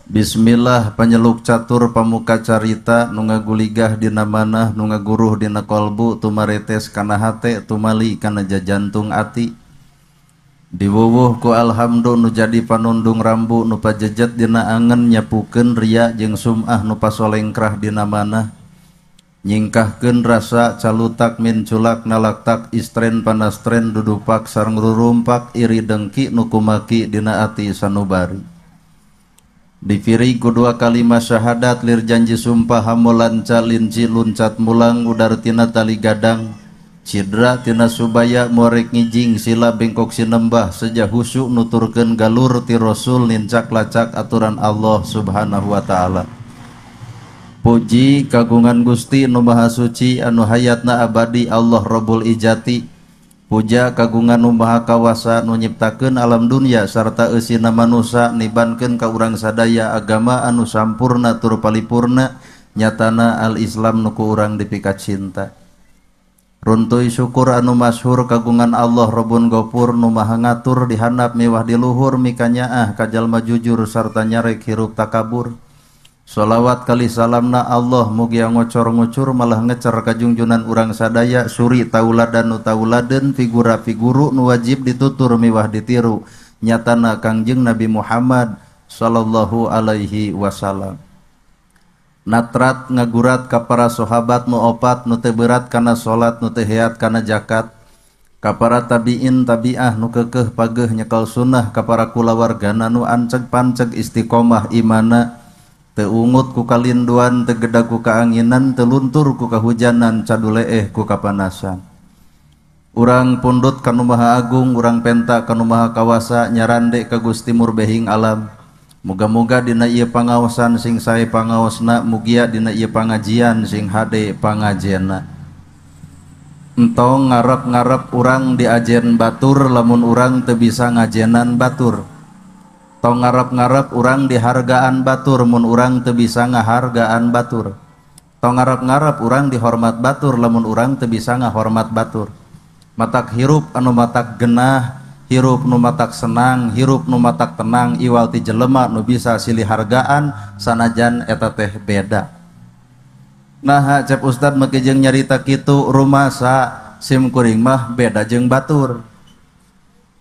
Bismillah panyeluk catur pamuka carita nu ngaguligah dina manah nu ngaguruh dina kolbu tumaretes kana hate tumali kana jajantung ati diwuwuh ku alhamdu nu jadi panundung rambu nu pajejet dina angen nyapukeun ria jeung sum'ah nu pasolengkrah dina manah nyingkahkeun rasa calutak min culak nalaktak istren panastren dudupak sareng rurumpak iri dengki nu kumaki dina ati sanubari difiri kedua kalimat syahadat lir janji sumpah hamulanca linci luncat mulang udar tina tali gadang cidra tina subaya morek ngijing sila bengkok sinembah sejah husuk nuturkeun galur ti rasul nincak lacak aturan Allah subhanahu wa ta'ala. Puji kagungan Gusti nu maha suci anu hayatna abadi Allah Rabbul Ijati. Puja kagungan nu maha kawasa nu nyiptakeun alam dunia sarta eusina manusia nibankeun ka urang sadaya agama anu sampurna tur palipurna nyatana al-Islam nu ku urang dipikat cinta. Runtuy syukur anu masyhur kagungan Allah Rabbun Ghafur nu maha ngatur di handap mewah di luhur mikanyaah ka jalma jujur sarta nyarek hirup takabur. Sholawat kali salamna Allah mugi ngocor-ngocur malah ngecer kajungjunan urang sadaya suri tauladan nu tauladen figura figuru nu wajib ditutur miwah ditiru nyatana Kangjeng Nabi Muhammad sallallahu alaihi wasallam. Natrat ngagurat ka para sahabat nu opat nu teu berat kana salat nu teu heat kana zakat ka para tabiin tabiah nu keukeuh pageuh nyekel sunnah ka para kulawargana nu anceg panceg istiqomah imana teungut ku kalinduan tegedag ku kaanginan teluntur ku kahujanan caduleeh ku kapanasan. Urang pundut kanu maha agung urang penta kanu maha kawasa nyarande ka Gusti murbehing alam. Muga-muga dina ieu pangaosan sing sae pangaosna mugia dina ieu pangajian sing hade pangajenna. Entong ngarep-ngarep urang diajen batur lamun urang teu bisa ngajenan batur. Tong ngarep-ngarep urang dihargaan batur mun urang teu bisa ngahargaan batur. Tong ngarep-ngarep urang dihormat batur lamun urang teu bisa ngahormat batur. Matak hirup anu matak genah, hirup nu matak senang, hirup nu matak tenang iwal ti jelema nu bisa silih hargaan sanajan eta teh beda. Nah cep ustad make jeung nyarita kitu rumasa sim kuring mah beda jeung batur.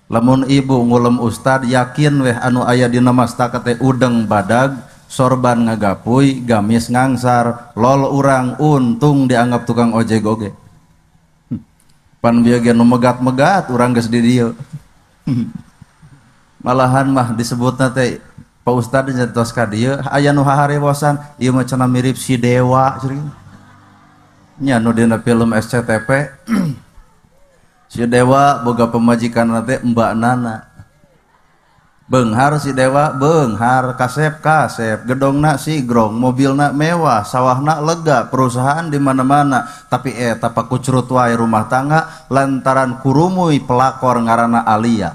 Lamun ibu ngulem ustad yakin weh anu aya dina mastaka teh udeng badag, sorban ngagapuy, gamis ngangsar, lol urang untung dianggap tukang ojek oge. Pan bieu ge nu megat-megat urang geus di dieu. Malahan mah disebutna teh Pak Ustad nyentos ka dieu aya nu haharewosan ieu mah cenah mirip si dewa ceuring. Nya nu dina film SCTP si dewa boga pemajikan teh mbak nana beunghar si dewa beunghar kasep gedongna sigrong mobilna mewah sawahna lega perusahaan di mana-mana tapi eta pakucrut wae rumah tangga lantaran kurumuy pelakor ngaranna Alia.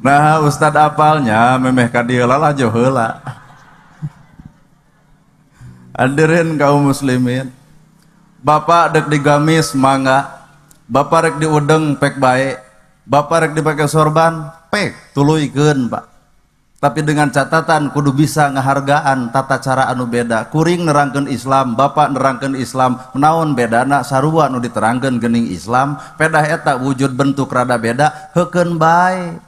Nah ustad apalnya memeh ka dieu lah jo heula. Hadirin kaum muslimin, bapak dek digamis mangga, bapak rek diudeng pek bae, bapak rek dipake sorban pek tuluykeun pak. Tapi dengan catatan kudu bisa ngahargaan tata cara anu beda. Kuring nerangkeun Islam, bapak nerangkeun Islam, naon bedana sarua nu diterangkeun geuning Islam, pedah eta wujud bentuk rada beda, heukeun bae.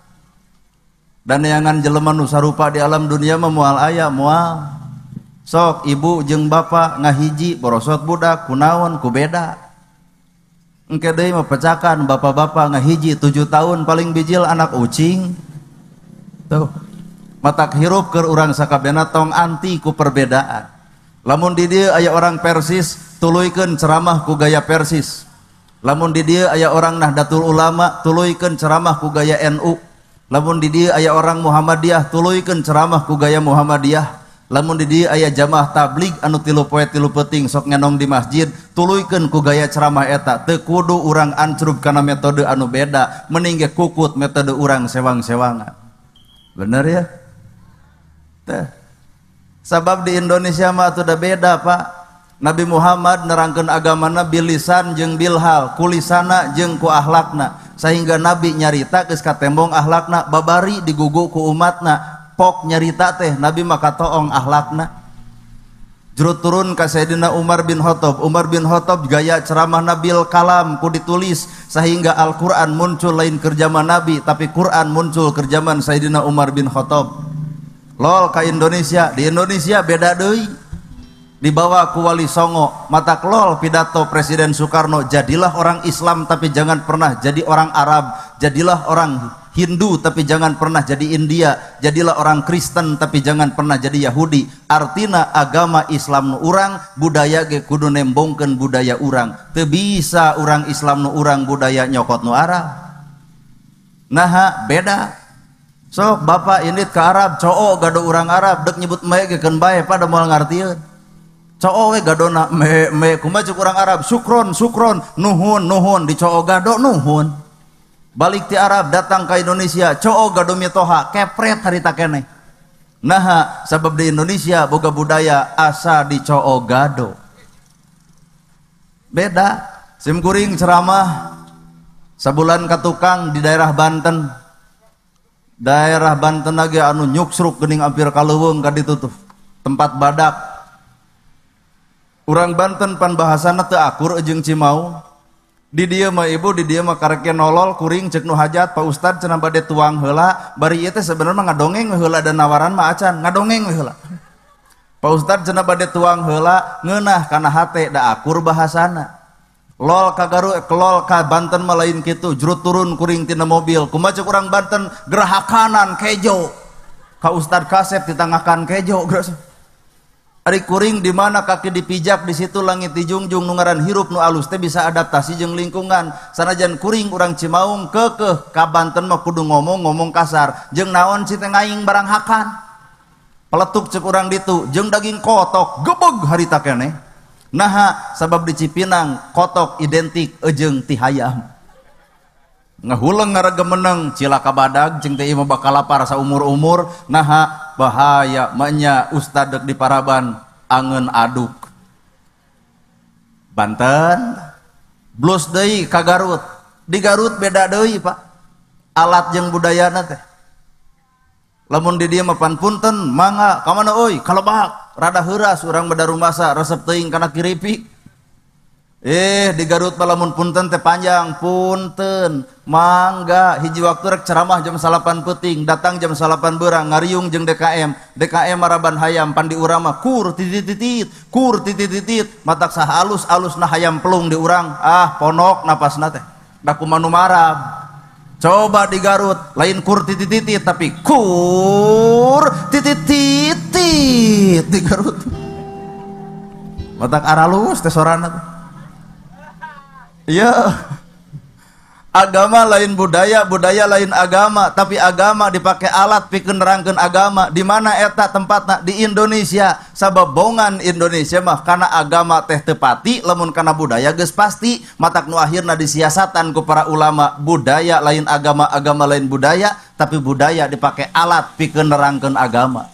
Dan neangan jelema nu sarupa di alam dunia mah moal aya moal. Sok ibu jeung bapak ngahiji borosot budak kunaon ku beda. Engke deui mah pecakan bapak-bapak ngahiji 7 tahun paling bijil anak ucing. Tuh. Matak hirup keur urang sakabehna tong anti ku perbedaan. Lamun di dieu aya orang Persis tuluykeun ceramah ku gaya Persis. Lamun di dieu aya orang Nahdlatul Ulama tuluykeun ceramah ku gaya NU. Lamun di dieu aya orang Muhammadiyah tuluykeun ceramah ku gaya Muhammadiyah. Lamun di dieu aya jamaah tabligh anu 3 poe 3 peuting sok ngenong di masjid tuluykeun ku gaya ceramah eta teu kudu urang ancrub kana metode anu beda mending ge kukut metode urang sewang-sewangan. Bener ya? Teh. Sabab di Indonesia mah atuh da beda Pak. Nabi Muhammad nerangkeun agamana bil lisan jeung bil hal, kulisana jeung ku akhlakna. sehingga Nabi nyarita geus katembong akhlakna babari digugu ku umatna pok nyarita teh Nabi maka toong akhlakna. Jurut turun ka Sayyidina Umar bin Khattab. Umar bin Khattab gaya ceramah Nabil kalam ku ditulis sehingga Al-Quran muncul lain kerjaman Nabi tapi Quran muncul kerjaman Sayyidina Umar bin Khattab. Lol ka Indonesia, di Indonesia beda deui. Dibawa ku Wali Songo mata lol pidato Presiden Soekarno, jadilah orang Islam tapi jangan pernah jadi orang Arab, jadilah orang Hindu tapi jangan pernah jadi India, jadilah orang Kristen tapi jangan pernah jadi Yahudi. Artina agama Islam nu urang, budaya ge kudu nembongkeun budaya urang. Teu bisa urang Islam nu urang budaya nyokot nu Arab. Nah beda. Sok bapak indit ke Arab, coo gado urang Arab dek nyebut me ge keun bae pada moal ngartieun. Coo we gadona me kumaha cek urang Arab sukron nuhun di coo gado nuhun. Balik ti Arab datang ke Indonesia coo gado mitoha kepret harita keneh. Nah sabab di Indonesia boga budaya asa di coo gado. Beda. Sim kuring ceramah sabulan ka tukang di daerah Banten. Daerah Banten lagi anu nyuksruk geuning ampir kaleuweung ka ditu tuh. Tempat badak. Urang Banten pan bahasana teu akur jeung Cimau. Di dieu mah ibu, di dieu mah karek nolol kuring ceuk nu hajat Pak Ustad cenah bade tuang heula. Bari ieu teh sabenerna ngadongeng we heula dan nawaran mah acan, ngadongeng we heula. Pak Ustad cenah bade tuang heula ngeunah kana hate da akur bahasana. Lol ka Garut, lol ka Banten mah lain kitu, jurut turun kuring tina mobil. Kumaha ceuk urang Banten gerahakanan kejo. Ka Ustad Kasep ditangahkan kejo geus. Ari kuring di mana kaki dipijak di situ langit dijungjung nu ngaran hirup nu alus teh bisa adaptasi jeung lingkungan. Sanajan kuring urang Cimaung keukeuh ka Banten mah kudu ngomong kasar. Jeung naon si teh ngaing barang hakan. Peletuk ceuk urang ditu jeung daging kotok gebeg harita keneh. Naha sabab di Cipinang kotok identik jeung ti hayam. Ngahuleng ngaraga meneng cilaka badag jeung teh ieu mah bakal lapar saumur-umur. Naha bahaya manya ustad dek di Paraban angeun aduk. Banten blus deui ka Garut. Di Garut beda deui Pak alat jeung budayana teh. Lamun di dieu mah pan punten mangga ka mana euy kalebak rada heuras urang bada rumasa resep teuing kana kiripik. Di Garut lamun punten teh panjang punten mangga hiji waktu rek ceramah jam 8 peuting datang jam 8 beurang ngariung jeung DKM Maraban hayam pan di urang mah kur titit matak saha alus na hayam pelung di urang ponok napasna teh da kumaha nu marab. Coba di Garut lain kur titit tapi kur titit di Garut matak aralus teh sorana teh. Iya, agama lain budaya, budaya lain agama, tapi agama dipakai alat pikeun nerangkeun agama. Di mana eta tempatna? Di Indonesia. Sababongan Indonesia mah karena agama teh teu pati, lamun kana budaya geus pasti. Matak nu akhirna disiasatan ku para ulama, budaya lain agama, agama lain budaya, tapi budaya dipakai alat pikeun nerangkeun agama.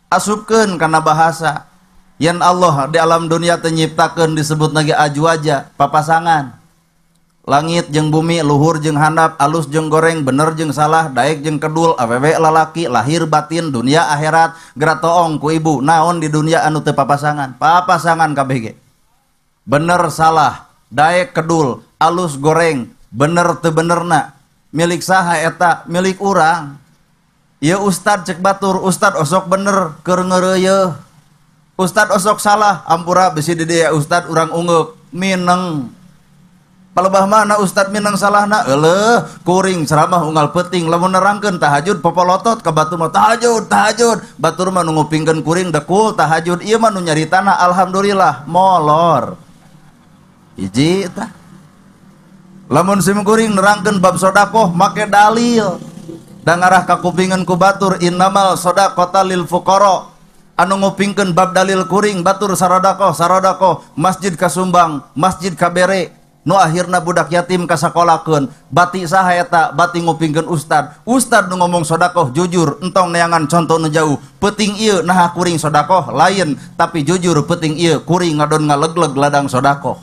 Asupkeun kana bahasa. Yan Allah di alam dunia tenyiptakeun disebut lagi ajwaja papasangan. Langit jeung bumi, luhur jeung handap, alus jeung goreng, bener jeung salah, daek jeung kedul, awewe lalaki, lahir batin, dunia akhirat, geura toong ku ibu. Naon di dunia anu teu papasangan? Papasangan kabeh ge. Bener salah, daek kedul, alus goreng, bener teu benerna. Milik saha eta? Milik urang. Ieu ustad cek batur, ustad osok bener keur ngeureuyeuh. Ustad osok salah, ampura bisi di dia ustad urang ungeuk mineng. Palebah mana ustad mineng salahna? Euleuh, kuring ceramah unggal peuting lamun nerangkeun tahajud popolotot ka batur mah tahajud. Batur mah nu ngupingkeun kuring dekul tahajud. Ieu mah nu nyaritana alhamdulillah molor. Hiji tah. Lamun sim kuring nerangkeun bab sedekah make dalil. Da ngarah ka kupingeun ku batur innamal shadaqata lil fuqara. Anu ngupingkeun bab dalil kuring batur sarodako masjid kasumbang masjid kabere nu akhirna budak yatim kasakolakeun bati saha eta bati ngupingkeun ustad nu ngomong sedekah jujur entong neangan contoh nu jauh peuting ieu naha kuring sedekah lain tapi jujur peuting ieu kuring ngadon ngalegleg ladang sedekah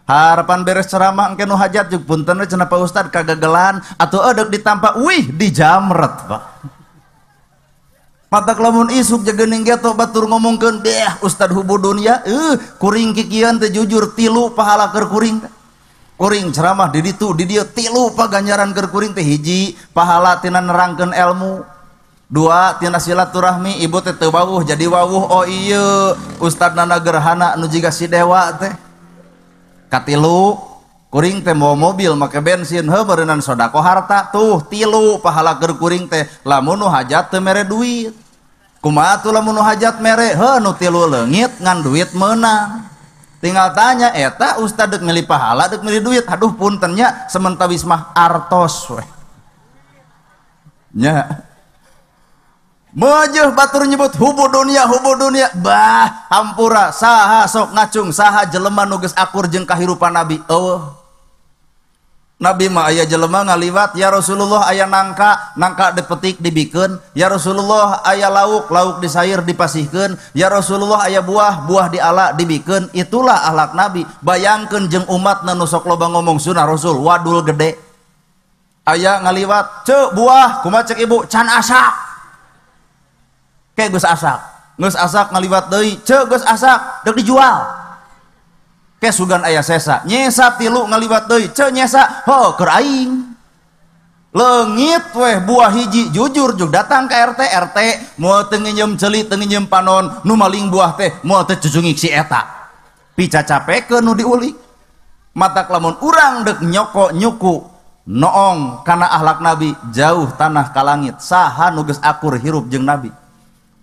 harapan beres ceramah engke nu hajat jeung punten cenah Pak Ustad kagagalan atuh eudeuh ditampa wih dijamret Pak. Matak lamun isuk jeung geto batur ngomongkeun beh Ustad hubu dunia kuring kikian teh jujur 3 pahala keur kuring teh. Kuring ceramah di ditu di dieu 3 paganjaran keur kuring teh hiji pahala tina nerangkeun ilmu. 2 tina silaturahmi ibu teh teu wawuh jadi wawuh oh ieu Ustadna gerhana nu jiga si dewa teh. Katilu kuring teh mau mobil make bensin heuh beureunan sodako harta tuh 3 pahala keur kuring teh lamun nu hajat teu mere duit kumaha tuh lamun nu hajat mere heuh nu 3 leungit ngan duit meunang tinggal tanya eta ustad deuk milih pahala deuk milih duit aduh punten nya sementawis mah artos we nya meueuh batur nyebut hubu dunia bah hampura saha sok ngacung saha jelema nu geus akur jeung kahirupan nabi eueuh nabi mah aya jelema ngaliwat ya Rasulullah aya nangka dipetik dibikeun ya Rasulullah aya lauk disair dipasihkeun ya Rasulullah aya buah diala dibikeun itulah akhlak nabi bayangkeun jeung umatna nu sok loba ngomong sunah rasul wadul gede aya ngaliwat ceuk buah kumaha cek ibu can asak kayak geus asak ngaliwat deui ceuk geus asak deuk dijual kayak sugan aya sesa nyesa 3 ngaliwat deui ceuk nyesa ho keur aing leungit weh buah hiji jujur jug datang ke RT moal teu nginjem ceuli teu nginjem panon nu maling buah teh moal teu cucungik si eta pica capekeun nu diulik matak lamun urang deuk nyoko nyuku noong kana akhlak nabi jauh tanah ka langit saha nu geus akur hirup jeung nabi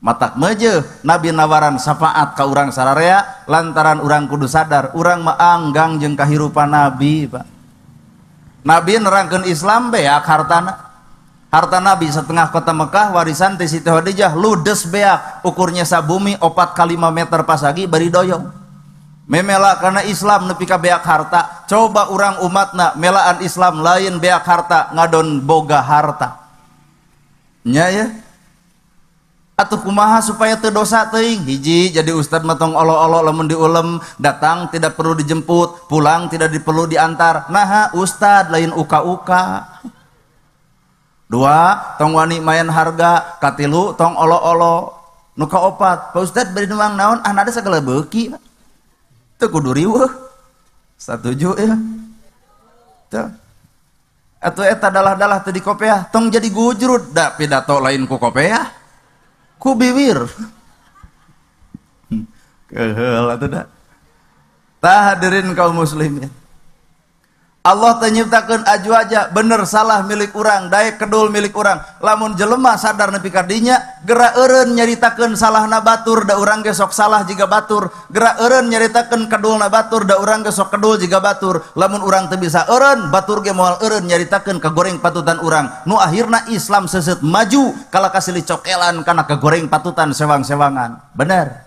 matak meujeun nabi nawaran syafaat ka urang sararea lantaran urang kudu sadar urang mah anggang jeung kahirupan nabi Pak. Nabi nerangkeun Islam beak harta nabi setengah kota Mekah warisan ti Siti Khadijah ludes beak ukurnya sabumi 4 kali 5 meter pasagi bari doyong memela karena Islam nepi ka beak harta coba urang umatna melaan Islam lain beak harta ngadon boga harta nya ya atuh kumaha supaya teu dosa teuing hiji jadi ustad matong olo-olo lamun diulem datang tidak perlu dijemput pulang tidak perlu diantar naha ustad lain uka-uka 2 tong wani mayan harga katilu tong olo-olo nu kaopat Pak Ustad bari nuang naon anada sagala beuki teu kudu riweuh satuju ya teu atuh eta dalah-dalah teu di kopiah tong jadi gujrut da pidato lain ku kopiah ku bibir keheul atuh da tah hadirin kaum muslimin Allah teh nyiptakeun ajwaja bener salah milik urang daek kedul milik urang lamun jelema sadar nepi ka dinya geura eureun nyaritakeun salahna batur da urang ge sok salah jiga batur geura eureun nyaritakeun kedulna batur da urang ge sok kedul jiga batur lamun urang teu bisa eureun batur ge moal eureun nyaritakeun kagoreng patutan urang nu akhirna Islam seuseut maju kala kasilih cokelan kana kagoreng patutan sewang-sewangan bener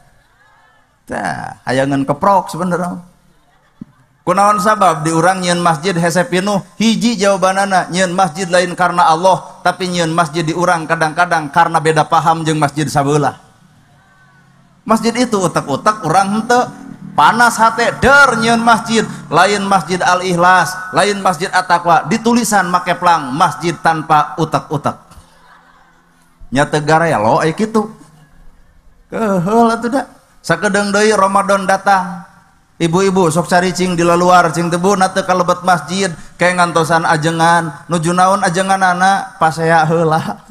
tah hayangan keprok sebenarnya kunaon sabab di urang nyieun masjid hese pinuh hiji jawabanana nyieun masjid lain karena Allah tapi nyieun masjid di urang kadang-kadang karena beda paham jeung masjid sabeula masjid itu utek-utek urang henteu panas hate der nyieun masjid lain masjid Al-Ikhlas lain masjid At-Taqwa ditulisan make plang masjid tanpa utek-utek nya teu garelo aya kitu keheul atuh da sakedeung deui Ramadan datang ibu-ibu sok caricing di luar cing tebu na teu kalebet masjid kayak ngantosan ajengan nuju naon ajenganana pasea heula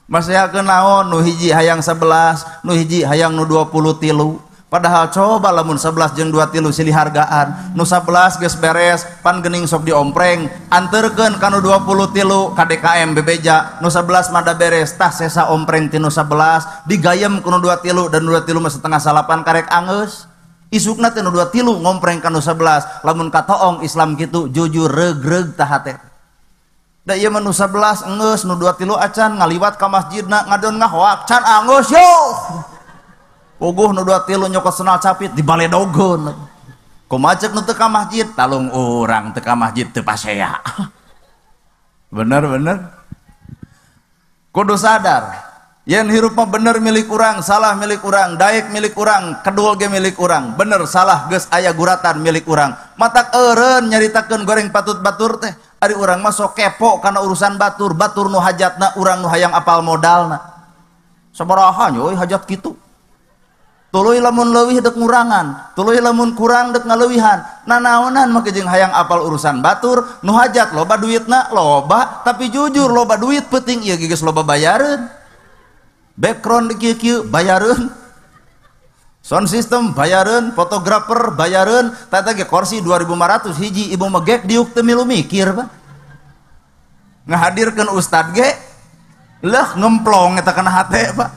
maseakeun naon nu hiji hayang 11 nu hiji hayang nu 23 padahal coba lamun 11 jeung 23 silih hargaan nu 11 geus beres pan geuning sok diompreng anterkeun ka nu 23 ka DKM bebeja nu 11 mah da beres tah sesa ompreng ti nu 11 digayem ku nu 23 dan 23 mah setengah salapan karek angeus isukna teh nu 23 ngompreng ka nu 11 lamun katoong Islam kitu jujur regreg tah hate da ieu mah nu 11 enggeus nu 23 acan ngaliwat ka masjidna ngadon ngahoak can anggeus yo puguh nu 23 nyokot senal capit dibaledogeun kumaha ceuk nu teu ka masjid talung urang teu ka masjid teu pasea bener kudu sadar yen hirup mah bener milik urang salah milik urang daek milik urang kedul ge milik urang bener salah geus aya guratan milik urang matak eureun nyaritakeun goreng patut batur teh ari urang mah sok kepo kana urusan batur nu hajatna urang nu hayang apal modalna sabaraha nya euy hajat kitu tuluy lamun leuwih dek ngurangan tuluy lamun kurang dek ngaleuwihan nanaonan mah jeung hayang apal urusan batur nu hajat loba duitna loba tapi jujur loba duit penting ieu geus loba bayareun background di kieu bayareun sound system bayareun, fotografer bayareun, tata ge kursi 2.500 hiji ibu megek diuk teu milu mikir Pak. Ngahadirkeun ustad ge leuh ngemplong eta kana hate Pak.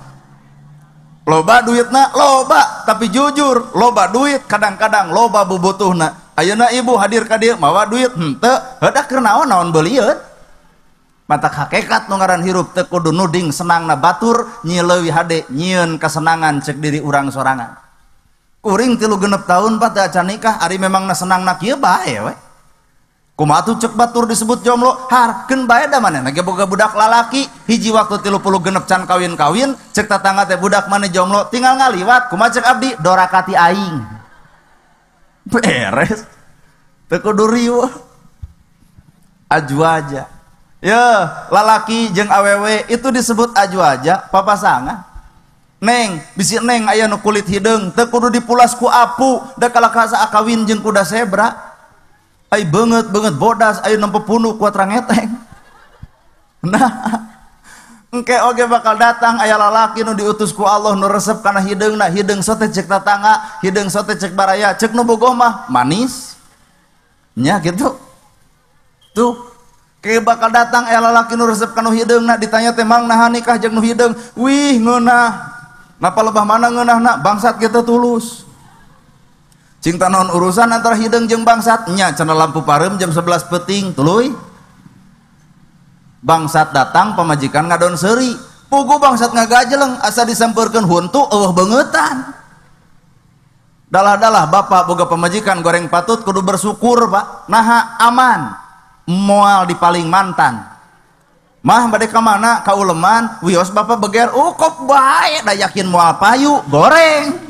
Loba duitna loba, tapi jujur loba duit kadang-kadang loba bubutuhna. Ayeuna ibu hadir ka dieu mawa duit henteu, heudah keur naon beulieun. Matak hakikat nu ngaran hirup teu kudu nuding senangna batur nyi leuwih hade nyieun kasenangan cek diri urang sorangan. Kuring 36 tahun Pak teu acan nikah ari memangna senangna kieu bae we. Kumaha atuh cek batur disebut jomblo harkeun bae da manehna ge boga budak lalaki hiji waktu 36 can kawin-kawin cek tatangga teh budak maneh jomblo tinggal ngaliwat kumaha cek abdi dorakati aing. Beres. Teu kudu riweuh. Ajwaja. Ya, lalaki jeung awewe itu disebut ajwaja papasangan. Neng, bisi neng aya nu kulit hideung teu kudu dipulas ku apu da kalakasa akawin jeung kuda zebra. Ai beungeut bodas aya nempe punu ku trangeteng. Nah, engke oge bakal datang aya lalaki nu diutus ku Allah nu resep kana hideungna, hideung sote cek tatangga, hideung sote cek baraya, cek nu bogoh mah manis. Nya gitu. Tuh kayak bakal datang lalaki nu resep kanu hideungna ditanya teh mang naha nikah jeung nu hideung wih ngeunah napa lebah mana ngeunahna bangsat kita tulus cinta naon urusan antara hideung jeung bangsat nya cenah lampu pareum jam 11 peuting tuluy bangsat datang pamajikan ngadon seuri pugu bangsat ngagajeleng asa disampeurkeun huntu eueuh beungetan dalah-dalah bapak boga pamajikan goreng patut kudu bersyukur Pak naha aman moal di paling mantan mah bade ka mana ka uleman wios bapak beger kok bae da yakin moal payu goreng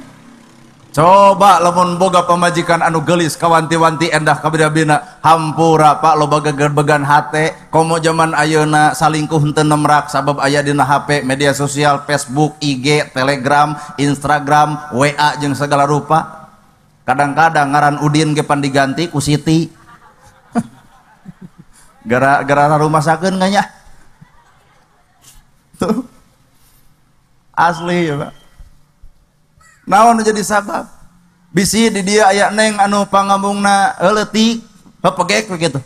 coba lamun boga pamajikan anu geulis kawanti-wanti endah kabida-bina hampura Pak loba gegerbegan hate komo zaman ayeuna salingkuh henteu nemrak sabab aya dina HP media sosial Facebook IG Telegram Instagram WA jeung segala rupa kadang-kadang ngaran Udin ge pan diganti ku Siti gara-gara rumah sakeun nya tuh asli ya Pak naon jadi sabab bisi di dia aya neng anu pangambungna leutik hepegek begitu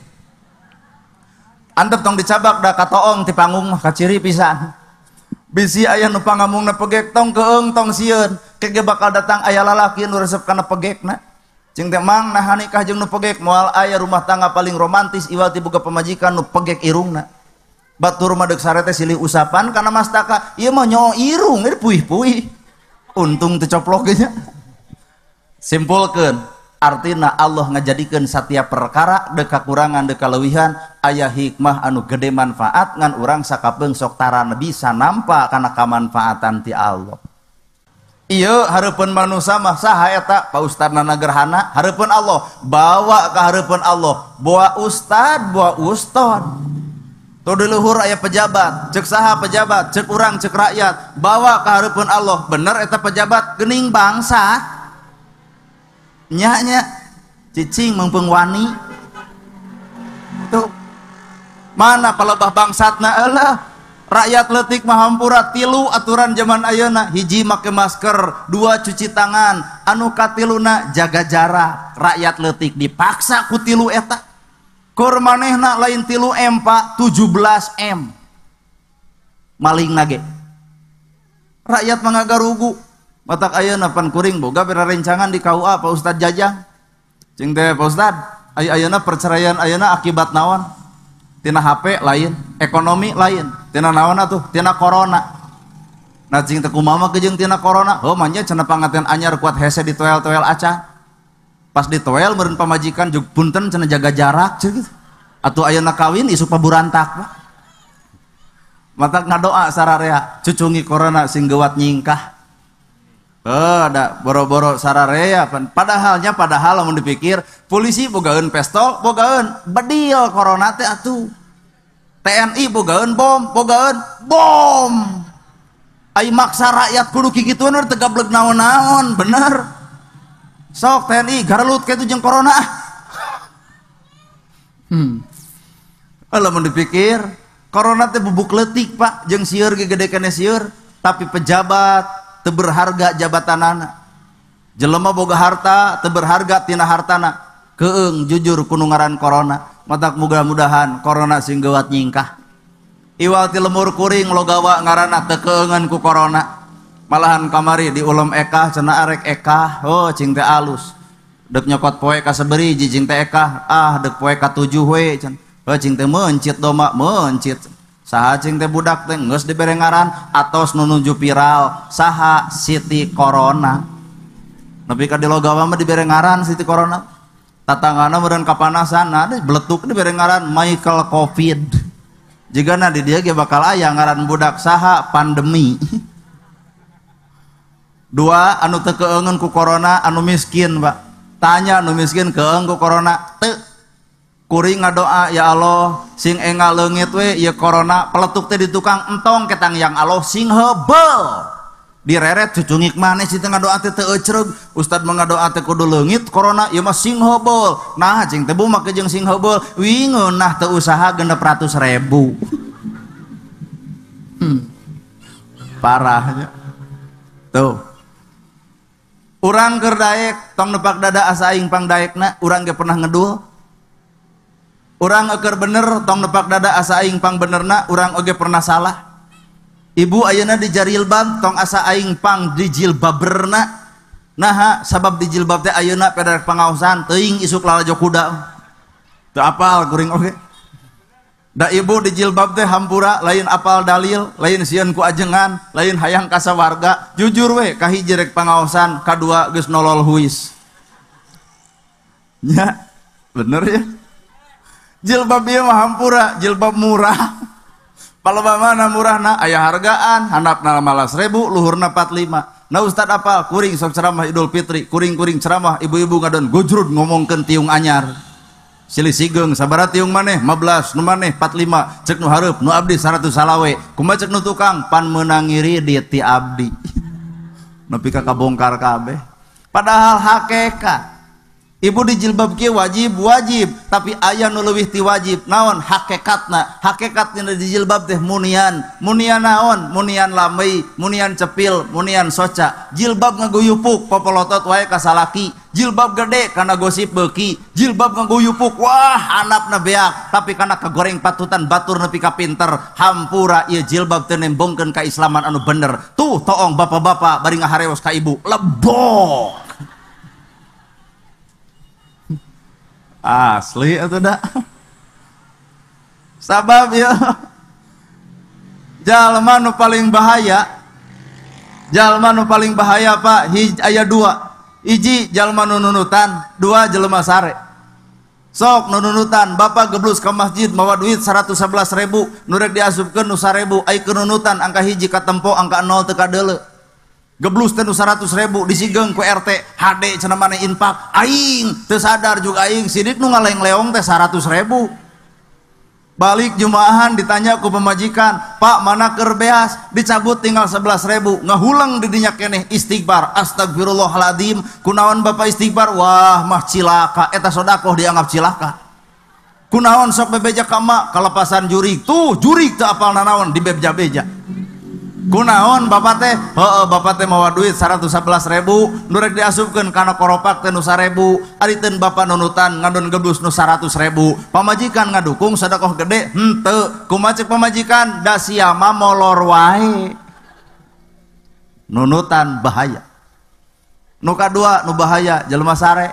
antep tong dicabak da katoong ti panggung mah kaciri pisan bisi aya nu pangambungna pegek tong keung tong sieun kege bakal datang aya lalaki nu resep kana pegekna cing teh mang nah nikah jeung nu pegek moal aya rumah tangga paling romantis iwal ti boga pamajikan nu pegek irungna batur mah deuk sare teh silih usapan kana mastaka ieu mah nyo irung puih-puih untung teu coplok ge nya simpulkeun artina Allah ngajadikeun satiap perkara deuk kakurangan deuk kaleuwihan aya hikmah anu gede manfaat ngan urang sakapeung sok tarana bisa nampa kana kamanfaatan ti Allah. Iya hareupeun manusia mah saha eta Pak Ustadna gerhana hareupeun Allah bawa ka hareupeun Allah bawa ustad bawa ustad tuh di luhur aya pejabat cek saha pejabat cek urang cek rakyat bawa ka hareupeun Allah bener eta pejabat geuning bangsa nya cicing mengpeung wani tuh mana palebah bangsatna eueuh rakyat leutik mah hampura 3 aturan zaman ayeuna hiji make masker 2 cuci tangan anu katiluna jaga jarak rakyat leutik dipaksa ku 3 eta kur manehna lain 3M Pak 17M maling nage rakyat mangagarugu matak ayeuna pan kuring boga perencangan di KUA Pak Ustad Jajang cing teh Pak Ustad ayeuna perceraian ayeuna akibat naon tina HP lain ekonomi lain tina naon atuh tina corona nah cing teh kumaha kejeung tina corona manya cenah panganten anyar kuat hese di toel-toel acan pas di toel meureun pamajikan jug punten cenah jaga jarak ceuk gitu atuh ayeuna kawin isuk paburantak Pak matak ngadoa sararea cucungi corona sing geuwat nyingkah Ada boro-boro sararea padahal lamun dipikir polisi bogaeun pistol bogaeun bedil corona teh atuh TNI bogaeun bom ai maksa rakyat kudu kikituan teu gablek naon-naon bener sok TNI garelut kitu jeung corona lamun dipikir corona teh bubuk leutik Pak jeung sieur ge gede kana sieur tapi pejabat teu berharga jabatanana jelema boga harta teu berharga tina hartana keung jujur kudu ngaran corona matak mudah-mudahan corona sing geuat nyingkah iwal ti lemur kuring logawa ngaranna teu keungan ku corona malahan kamari di ulum ekah cenah arek ekah cing teh alus deuk nyokot poe ka sabari cing teh ekah deuk poe ka 7 we can cing teh mencit doma mencit saha cing teh budak teh geus dibere ngaran atos nu nuju viral saha Siti Corona nepi ka di logawa mah dibere ngaran Siti Corona tatanggana meureun kapanasan beletuk dibere ngaran Michael Covid jigana di dieu ge bakal aya ngaran budak saha pandemi dua anu teu keungeun ku corona anu miskin Pak tanya anu miskin keung ku corona teu kuring ngadoa ya Allah sing engal leungit we ieu corona peletuk teh di tukang entong ketang yang Allah sing heubeul direret cucungik maneh si teh ngadoa teh teu ecreug ustad mah ngadoa teh kudu leungit corona ieu mah sing heubeul nah cing teh bumak jeung sing heubeul wingeun nah teu usaha 600.000 parahnya tuh urang keur daek tong nepak dada asa aing pang daekna urang ge pernah ngedul urang keur bener tong nepak dada asa aing pang benerna urang oge pernah salah ibu ayeuna di jarilbab tong asa aing pang di jilbaberna naha sabab di jilbab teh ayeuna pederek pangaosan teuing isuk lalajo kuda teu apal kuring oge da ibu di jilbab teh hampura lain apal dalil lain sieun ku ajengan lain hayang ka sawarga jujur we ka hiji rek pangaosan kadua geus nolol huis nya bener ya jilbab ieu mah hampura jilbab murah palebamana murahna aya hargaan handapna 15.000 luhurna 45 nah ustad apal kuring sok ceramah Idul Fitri kuring-kuring ceramah ibu-ibu ngadon gojrud ngomongkeun tiung anyar silih sigeung sabaraha tiung maneh 15 nu maneh 45 cek nu hareup nu abdi 100 salawe kumaha cek nu tukang pan meunang ngiri di ti abdi nepi ka kabongkar kabeh padahal hakikat ibu di jilbab kieu wajib tapi aya nu leuwih ti wajib naon hakikatna hakikatna di jilbab teh munian naon munian lambai munian cepil munian soca jilbab ngaguyupuk popolotot wae ka salaki jilbab gede kana gosip beuki jilbab ngaguyupuk wah hanapna beak tapi kana kagoreng patutan batur nepi ka pinter hampura ieu jilbab teu nembongkeun kaislaman anu bener tuh toong bapak-bapak bari ngahareos ka ibu lebok asli atau dah sabab ya jalma nu paling bahaya Pak aya dua hiji jalma nu nunutan dua jelema sare sok nu nunutan bapak geblus ke masjid mawa duit 111.000 nu rek diasupkeun nu 1.000 ai kenunutan angka hiji katempo angka 0 teu kadeuleu geblus teh nu 100.000 disigeung ku RT HD cenah maneh infak aing teu sadar juga aing sidik nu ngaleong-leong teh 100.000 balik jumaahan ditanya ku pemajikan Pak mana keur beas dicabut tinggal 11.000 ngahulang di dinya keneh istighfar astagfirullahaladzim kunaon bapak istighfar wah mah cilaka eta sodakoh dianggap cilaka kunaon sok bebeja ka mak kalepasan jurig tuh jurig teu apal nanaon di bebeja-beja kunaon bapak teh bapak teh mawa duit 111.000 nu rek diasupkeun kana koropak teh nu 1.000 ariteun bapak nunutan ngadon geblus nu 100.000 pamajikan ngadukung sedekah gede henteu kumaha ceuk pamajikan da sia mah molor wae nunutan bahaya nu kadua nu bahaya jelema sare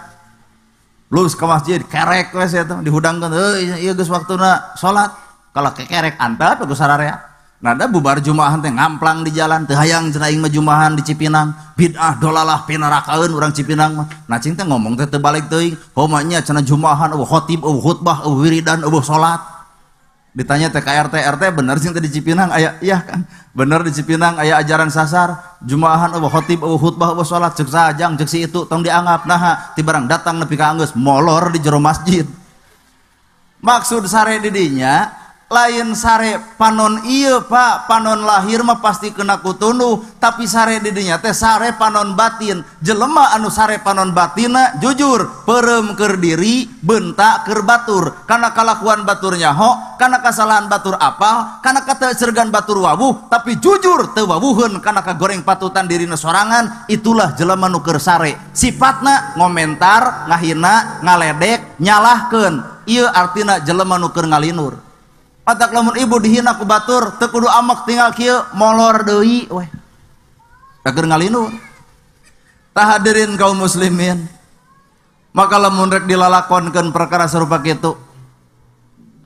lulus ke masjid kerek we sia teh dihudangkeun ieu geus waktuna salat kalau kekerek antep geus sararea nada bubar jumaahan teh ngamplang di jalan teu hayang cenah aing mah jumahan di Cipinang bid'ah dolalah pinarakaeun urang Cipinang mah nah cing teh ngomong teh teu balik teuing homa nya cenah jumaahan eueuh khotib eueuh khutbah eueuh wiridan eueuh salat Ditanya teh ka RT bener sih teh di Cipinang aya iya kan bener di Cipinang aya ajaran sasar jumaahan eueuh khotib eueuh khutbah eueuh salat ceuk sajang ceuk si itu tong dianggap naha ti barang datang nepi ka anggeus molor di jero masjid. Maksud sare di dinya lain sare panon ieu Pak, panon lahir mah pasti kena kutunduh, tapi sare di dinya teh sare panon batin. Jelema anu sare panon batina jujur pereum keur diri bentak keur batur kana kalakuan baturnya ho, kana kasalahan batur apal, kana kateucergan batur wawuh, tapi jujur teu wawuheun kana kagoreng patutan dirina sorangan. Itulah jelema nu keur sare. Sifatna ngomentar, ngahina, ngaledek, nyalahkeun. Ieu artina jelema nu keur ngalinur. Patak lamun ibu dihina ku batur teu kudu amek tinggal kieu molor deui we. Keur ngalinur. Tah hadirin kaum muslimin. Maka lamun rek dilalakonkeun perkara sarupa kitu.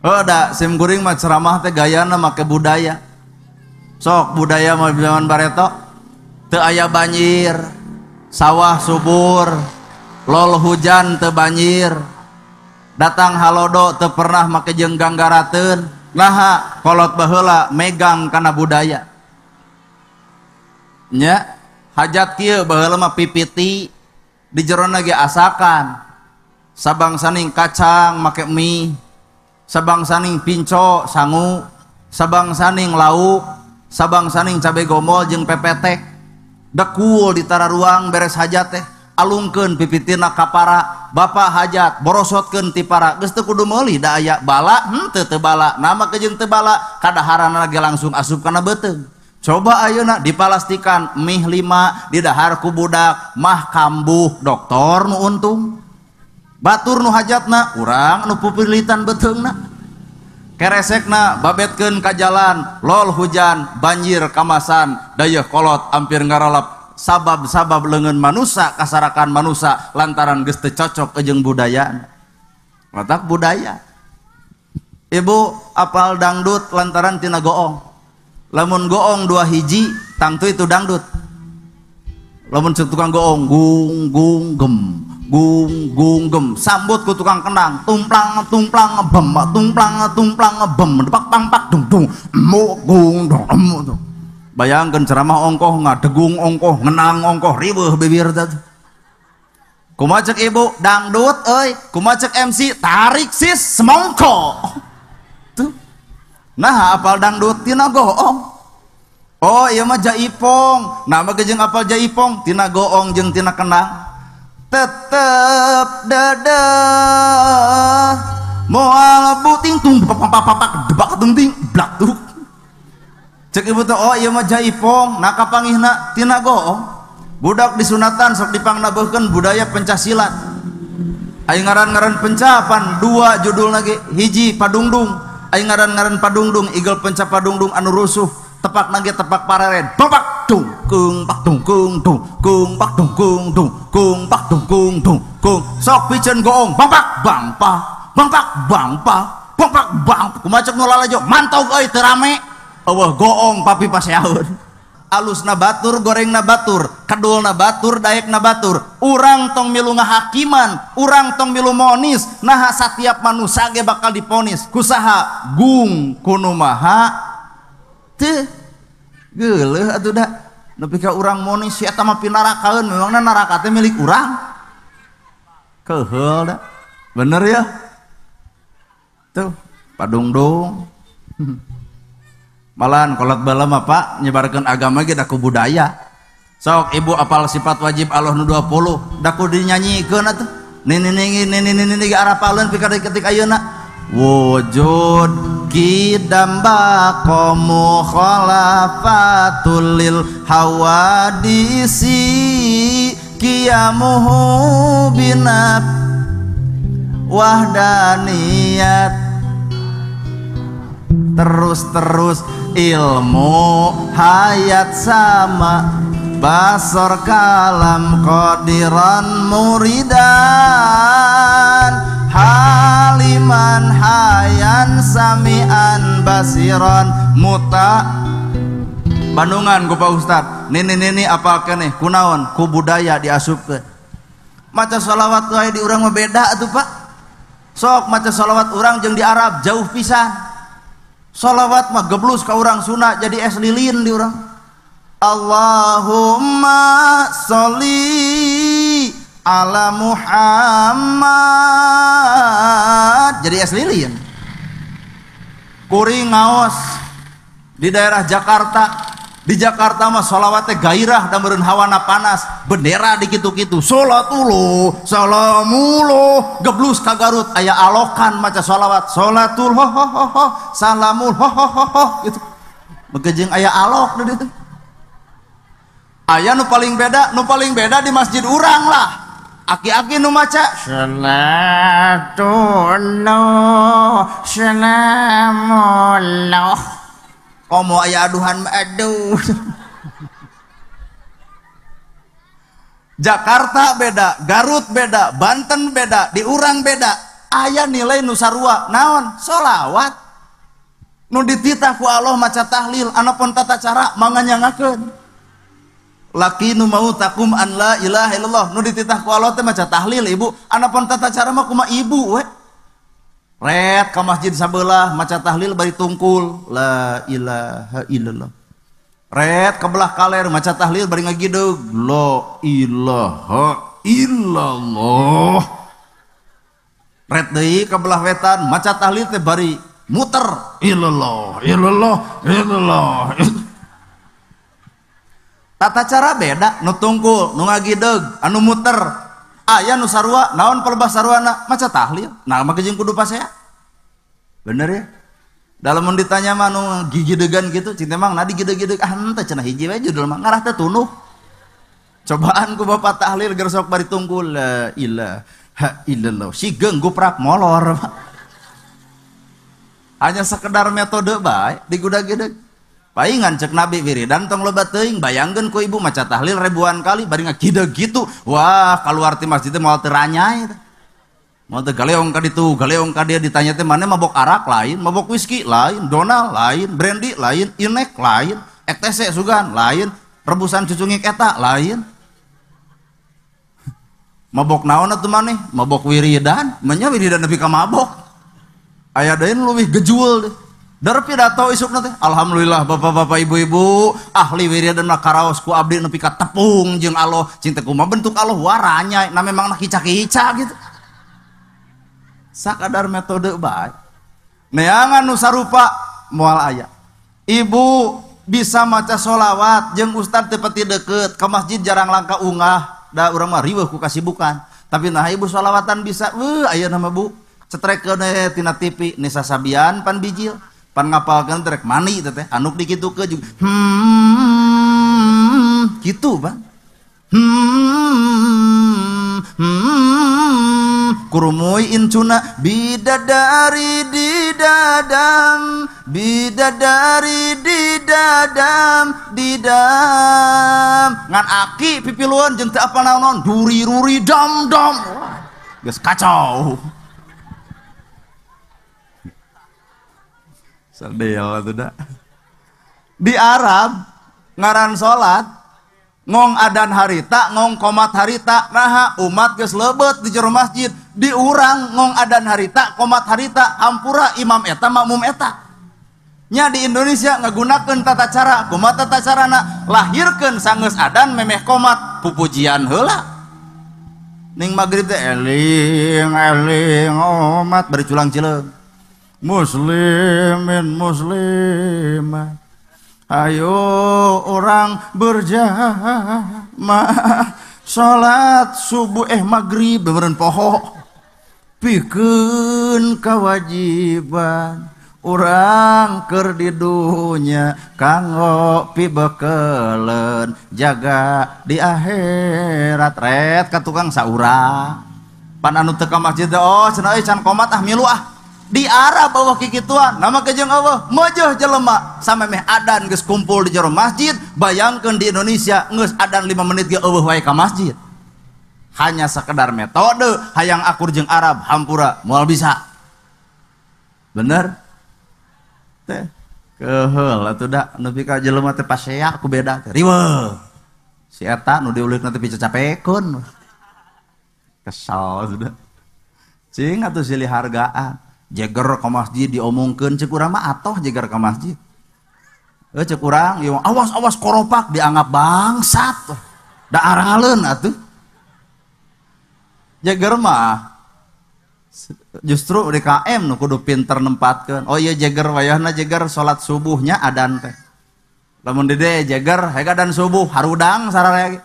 Heuda sim kuring mah ceramah teh gayana make budaya. Sok budaya mah zaman bareto teu aya banjir, sawah subur, lol hujan teu banjir. Datang halodo teu pernah make jeung ganggarateun. Naha kolot baheula megang kana budaya nya hajat kieu baheula mah pipiti di jerona ge asakan sabang saning kacang make mie sabang saning pinco sangu sabang saning lauk sabang saning cabe gomol jeung pepetek dekul di tara ruang beres hajat teh alungkeun pipitina ka para bapa hajat borosotkeun ti para geus teu kudu meuli da aya bala teu bala nama kejeung teu bala kadaharanna ge langsung asup kana beuteung. Coba ayeuna dipalastikan mih 5 di dahar ku budak mah kambuh doktor nu untung batur nu hajatna urang nu pupilitan beuteungna keresekna babetkeun ka jalan lol hujan banjir kamasan dayeuh kolot ampir ngaralap sabab-sabab leungeun manusia kasarakan manusia lantaran geus teu cocok jeung budaya. Matak budaya. Ibu apal dangdut lantaran tina goong. Lamun goong 2 hiji tangtu itu dangdut. Lamun ceuk tukang goong gung gung gem gung gung gem sambut ku tukang kenang tumplang tumplang bem tumplang tumplang bem depak pang pak dung dung mu gung dong emu tuh. Bayangkan ceramah ongkoh ngadegung ongkoh ngenang ongkoh riweuh bibir teh. Kumaha ceuk ibu dangdut euy, kumaha ceuk MC tarik sis semongko. Tuh. Nah apal dangdut tina goong. Oh ieu mah jaipong. Nama ge jeung apal jaipong tina goong jeung tina kenang. Tetep dadah moal buting tung papak debak tung ting blak tuh. Cek ibu tuh oh iya mah jaipong nah kapanggihna tina goong budak disunatan sok dipangnabeuhkeun budaya pencasilat aya ngaran-ngaran pencapan 2 judul lagi hiji padungdung aya ngaran-ngaran padungdung igel penca padungdung anu rusuh tepak nage tepak pareren bapak dung kung pak dung kung dung kung pak dung kung dung kung pak dung kung dung kung sok piceun goong bapak bangpa bapak bangpa bapak bang kumaha ceuk nu lalajo mantau euy teu rame. Eueuh goong papi paseaun alusna batur gorengna batur kedulna batur daekna batur urang tong milu ngahakiman urang tong milu monis nah satiap manusia ge bakal diponis kusaha gung kunu maha teu geuleuh atuh da nepi ka urang monis si eta mah pinarakaeun memangna naraka teh milik urang keheul da bener ya tuh padungdung malahan kolot bala mah Pak nyebarkeun agama ge da ku budaya. Sok ibu apal sifat wajib Allah nu 20 da ku dinyanyikeun atuh. Nini ge arapaleun pikir ketik ayeuna. Wujud kidamba qamu khalafatul lil hawadisi qiyamuhu binab wahdaniyat terus ilmu hayat sama basor kalam qadiran muridan haliman hayan samian basiran muta Bandungan ku Pak Ustad nini apal keneh kunaon ku budaya diasupkeun maca sholawat wae di urang mah beda atuh Pak sok maca sholawat urang jeung di Arab jauh pisan Sholawat mah geblus ka urang Sunda jadi es lilin di urang. Allahumma sholli ala Muhammad jadi es lilin. Kuring ngaos di daerah Jakarta. Di Jakarta mah sholawatnya gairah dan meureun hawana panas, bendera di kitu-kitu. Sholatullah, salamullah, geblus ka Garut aya alokan maca sholawat. Sholatul ho ho ho ho, salamul ho ho ho ho gitu. Begejeung aya alok di ditu. Aya nu paling beda di masjid urang lah. Aki-aki nu maca sholatullah, salamullah. Komo aya aduhan aduh. Jakarta beda, Garut beda, Banten beda, di urang beda. Aya nilai nu sarua naon? Sholawat. Nu dititah ku Allah maca tahlil, anapun tata cara manganyangakeun. Laki nu mau takum an la ilaha illallah, nu dititah ku Allah teh maca tahlil ibu, anapun tata cara mah kumaha ibu we. Red ke masjid sabelah maca tahlil bari tungkul la ilaha illallah. Red ke belah kaler maca tahlil bari ngagideug la ilaha illallah. Red deui ke belah wetan maca tahlil teh bari muter illallah illallah illallah. Tata cara beda, nu tungkul nu ngagideug anu muter. Aya nu sarua naon pelebah sarwana maca tahlil. Nah mah jeung kudu pasea. Bener ya? Dalam mun ditanya mah nu gigidegan gitu, cinta mang nadi gideg-gideg ah henteu cenah hiji we judul mah ngarah teh tunuh. Cobaan ku bapak tahlil geus sok bari tungkul la ilaha illallah. Sigeung guprak molor. Hanya sekedar metode bae digudag-gideg. Paingan cek Nabi wiridan tong loba teuing bayangkeun ku ibu maca tahlil ribuan kali bari ngakideg gitu. Wah, kaluar ti masjid teh moal teu ranyai teh. Moal teu galeong ka ditu, galeong ka dia ditanya teh maneh mabok arak lain, mabok whisky lain, donal lain, brandy lain, inek lain, ETC sugan lain, rebusan cucungik eta lain. Mabok naon atuh maneh? Mabok wiridan, menya wiridan nepi ka mabok. Aya deui nu leuwih gejul deh. Dar pidato isuk nanti, alhamdulillah bapak-bapak ibu-ibu ahli wiridan karaos ku abdi nepi ka tepung jeung Allah cinta kumaha bentuk Allah waranya na memang nak kica-kica gitu. Sakadar metode bae. Neangan nu sarupa moal aya. Ibu bisa maca sholawat jeung ustad teu pati deukeut ka masjid jarang langka ungah da urang mah riweuh ku kasibukan. Tapi nah ibu sholawatan bisa ayeuna mah Bu cetrekeun tina TV Nisa Sabian pan bijil. Pan ngapalkeun trek mani teh teh anu dikitukeun juga kitu Bang. Kurumuy incuna bidadari di dadam bidadari di dadam ngan aki pipiluan jeung teu apal naon duri-ruri dam geus kacau. Sadel atuh da. Di Arab ngaran salat ngong adan harita ngong qomat harita naha umat geus leubet di jero masjid di urang ngong adan harita qomat harita hampura imam eta makmum eta nya di Indonesia ngagunakeun tata cara kumaha tata carana lahirkeun sangeus adan memeh qomat pupujian heula ning magrib teh eling umat bari culang-cileung muslimin muslimah ayo orang berjamaah salat subuh magrib beureun poho pikeun kewajiban urang keur di dunya kanggo pibekeleun jaga di akhirat ret ka tukang saurang pan anu teu ka masjid oh cenah can qomat milu di Arab bawah kikituan nama kejeng Allah meujeul jelema samemeh adan geus kumpul di jero masjid bayangkeun di Indonesia geus adan 5 menit ge eueuh wae ka masjid hanya sekedar metode hayang akur jeung Arab hampura moal bisa bener teh keheul atuh da nepi ka jelema teh pasea ku beda teh riweuh si eta nu diulik nanti pica capekeun kesal sudah cing atuh silih hargaan jeger ke masjid diomongkeun ceuk urang mah atoh jeger ke masjid. Ceuk urang ieu awas koropak dianggap bangsat. Da araleun atuh. Jeger mah justru DKM nu kudu pinter nempatkeun. Oh iya jeger wayahna jeger salat subuhnya adan teh. Lamun dede jeger hega dan subuh harudang sararea ge.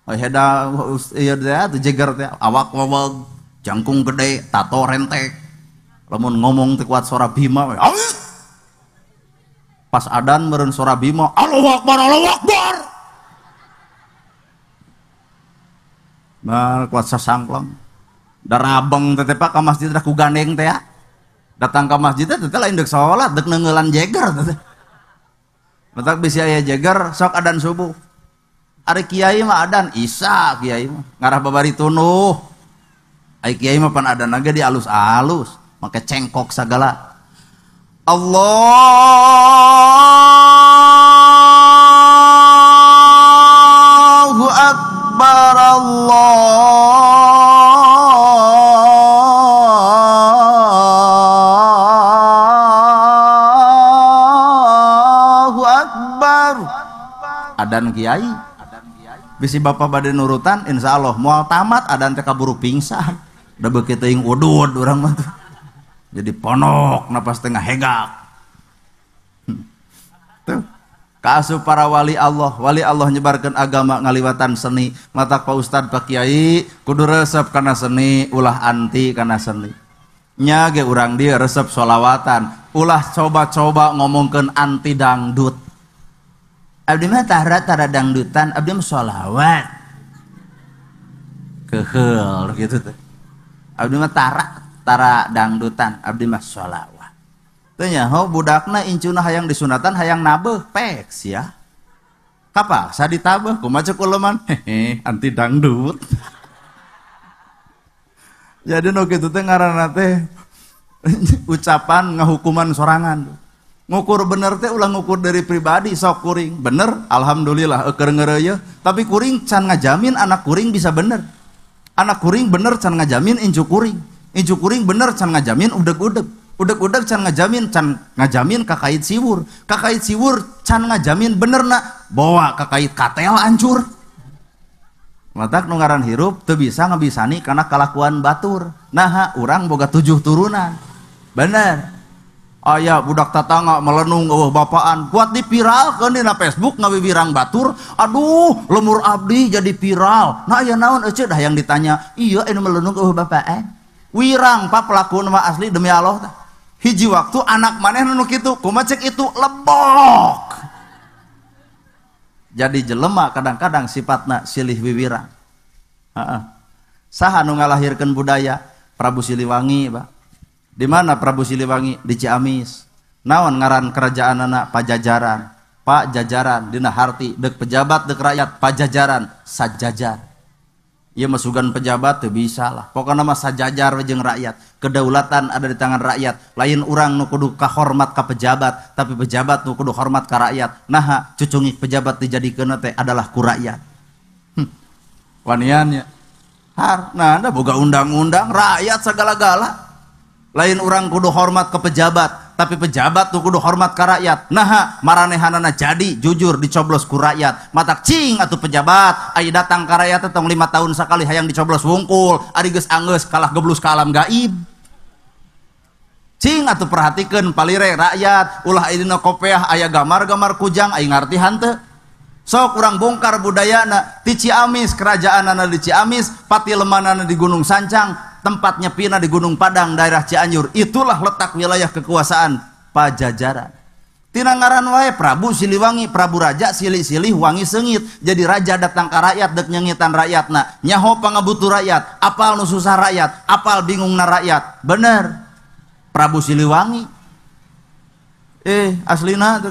Oh heda ieu teh jeger teh awak waweg, jangkung gede, tato rentek. Lamun ngomong teh kuat suara Bima we. Pas adan meureun suara Bima, Allahu Akbar, Allahu Akbar. Nah, kuat sasangklong. Darabeng teh Pak ka masjid da ku gandeng teh ya. Datang ka masjid teh lain deuk salat, deuk neungeulan jeger teh. Matak bisi aya jeger sok adan subuh. Ari kiai mah adan isya kiai mah ngarah babari tunuh. Ai kiai mah pan adan ge di alus-alus, make cengkok sagala. Allahu Akbar Allahu Akbar. Adan kiai bisi bapak bade nurutan insya Allah moal tamat adan teh kaburu pingsan da beuki teuing udud urang mah tuh jadi ponok napas tengah hegak tuh kaasup para wali Allah nyebarkeun agama ngaliwatan seni mata Pak Ustad Pak Kiai kudu resep kana seni ulah anti kana seni nya ge urang dieu resep sholawatan ulah coba-coba ngomongkeun anti dangdut. Abdi mah tara dangdutan, abdi mah sholawat. Keheul gitu tuh. Abdi mah tara dangdutan, abdi mah sholawat. Teu nyaho budakna incuna hayang disunatan hayang nabeuh peks ya. Kapaksa ditabeuh kumaha ceuk uleman? Hehe, anti dangdut. Jadi nu kitu teh ngaranna teh ucapan ngahukuman sorangan. Ngukur bener teh ulah ngukur dari pribadi sok kuring bener alhamdulillah keur ngeureuyeuh tapi kuring can ngajamin anak kuring bisa bener anak kuring bener can ngajamin incu kuring bener can ngajamin udeg can ngajamin kakait siwur can ngajamin benerna bawa kakait katel hancur matak nu ngaran hirup teu bisa ngabisani kana kalakuan batur nah urang boga 7 turunan bener. Aya budak tatangga melenung bapaan kuat dipiralkeun dina Facebook ngawibirang batur aduh lemur abdi jadi viral nah aya naon ece dah yang ditanya iya anu melenung bapaan wirang Pak pelaku nama asli demi Allah hiji waktu anak maneh nu kitu kumaha cek itu lebok jadi jelema kadang-kadang sifatna silih wiwirang saha nu ngalahirkeun budaya Prabu Siliwangi Pak. Di mana Prabu Siliwangi? Di Ciamis. Naon ngaran kerajaan anak Pajajaran. Pak Jajaran dina harti dek pejabat dek rakyat Pajajaran sajajar. Ieu mah sugan pejabat teu bisa lah. Pokona mah sajajar jeung rakyat. Kedaulatan ada di tangan rakyat. Lain urang nu kudu kahormat ka pejabat, tapi pejabat nu kudu hormat ka rakyat. Naha cucungik pejabat dijadikeun teh adalah ku rakyat. Waniannya. Nah, anda boga undang-undang rakyat segala-gala. Lain orang kudu hormat ke pejabat tapi pejabat tuh kudu hormat ke rakyat nah maranehanana jadi jujur dicoblos ku rakyat matak cing atuh pejabat aya datang ke rakyat tong 5 tahun sekali hayang dicoblos wungkul ari geus anggeus kalah geblus ka alam gaib cing atuh perhatikeun palire rakyat ulah dina kopeah aya gamar-gamar kujang aya ngartihan teu sok urang bongkar budayana ti Ciamis kerajaanana di Ciamis pati lemanana di Gunung Sancang tempatnya pina di Gunung Padang daerah Cianjur itulah letak wilayah kekuasaan Pajajaran tina ngaran wae Prabu Siliwangi Prabu Raja silih-silih wangi seungit jadi raja datang ka rakyat dek nyengitan rakyatna nyaho pangabutuh rakyat apal nu susah rakyat apal bingungna rakyat bener Prabu Siliwangi aslina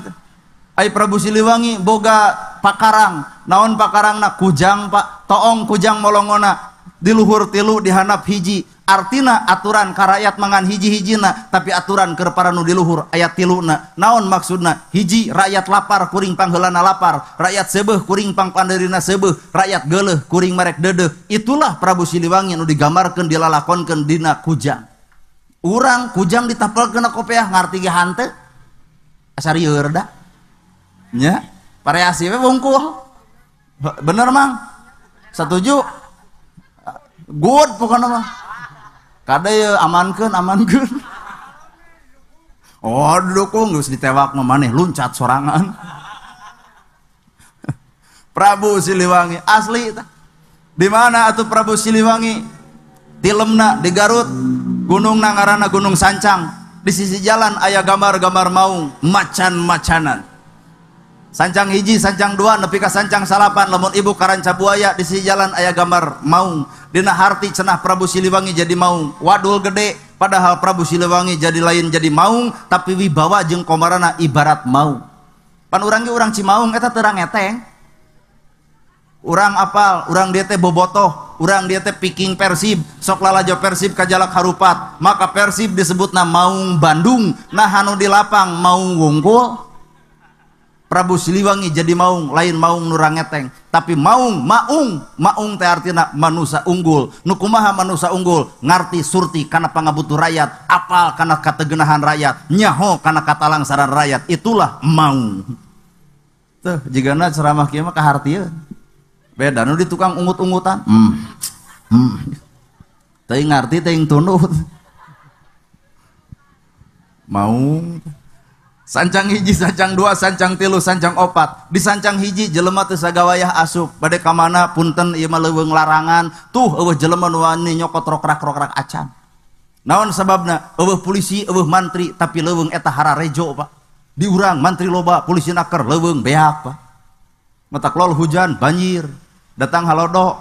ai Prabu Siliwangi boga pakarang naon pakarangna kujang Pak toong kujang molongona di luhur tilu dihandap hiji artina aturan ka rakyat mangan hiji-hijina tapi aturan keur para nu di luhur aya tiluna naon maksudna hiji rakyat lapar kuring pangheulana lapar rakyat seubeuh kuring pangpandeurina seubeuh rakyat geuleuh kuring merek deudeuh itulah Prabu Siliwangi nu digambarkeun dilalakonkeun dina kujang urang kujang ditapelkeun kopiah ngarti ge hanteu asa rieur da nya variasi we wungkul bener mang setuju good pokoknya mah kada ya amankeun oh dukung geus ditewak mah maneh luncat sorangan Prabu Siliwangi asli di mana atuh Prabu Siliwangi di Lemna di Garut gunung ngaranna Gunung Sancang di sisi jalan aya gambar-gambar maung macan-macanan sancang hiji sancang dua nepi ka sancang salapan lamun ibu karanca buaya di sisi jalan aya gambar maung dina harti cenah Prabu Siliwangi jadi maung wadul gede padahal Prabu Siliwangi jadi lain jadi maung tapi wibawa jeung komarana ibarat maung pan urang ge urang Cimaung eta teu rangeteng urang apal, urang dia teh bobotoh, urang dia teh piking Persib, sok lalajo Persib kajalak harupat, maka Persib disebutna maung Bandung, nah anu di lapang maung wungkul. Prabu Siliwangi jadi maung, lain maung nu rangeteng, tapi maung teh artina manusia unggul. Nu kumaha manusia unggul? Ngarti surti kana pangabutuh rakyat, apal kana kategenahan rakyat, nyaho kana katalangsaran rakyat, itulah maung. Tuh, jigana ceramah kieu mah kahartieun. Beda nu di tukang ungut-ungutan teuing ngarti teuing tunut maung sancang hiji sancang dua sancang tilu sancang opat di sancang hiji jelema teu sagawayah asup bade ka mana punten ieu mah leuweung larangan tuh eueuh jelema nu wani nyokot rokrak-rokrak acan naon sababna eueuh polisi eueuh mantri tapi leuweung eta hararejo Pak di urang mantri loba polisi naker leuweung beak Pak mata klol hujan banjir datang halodo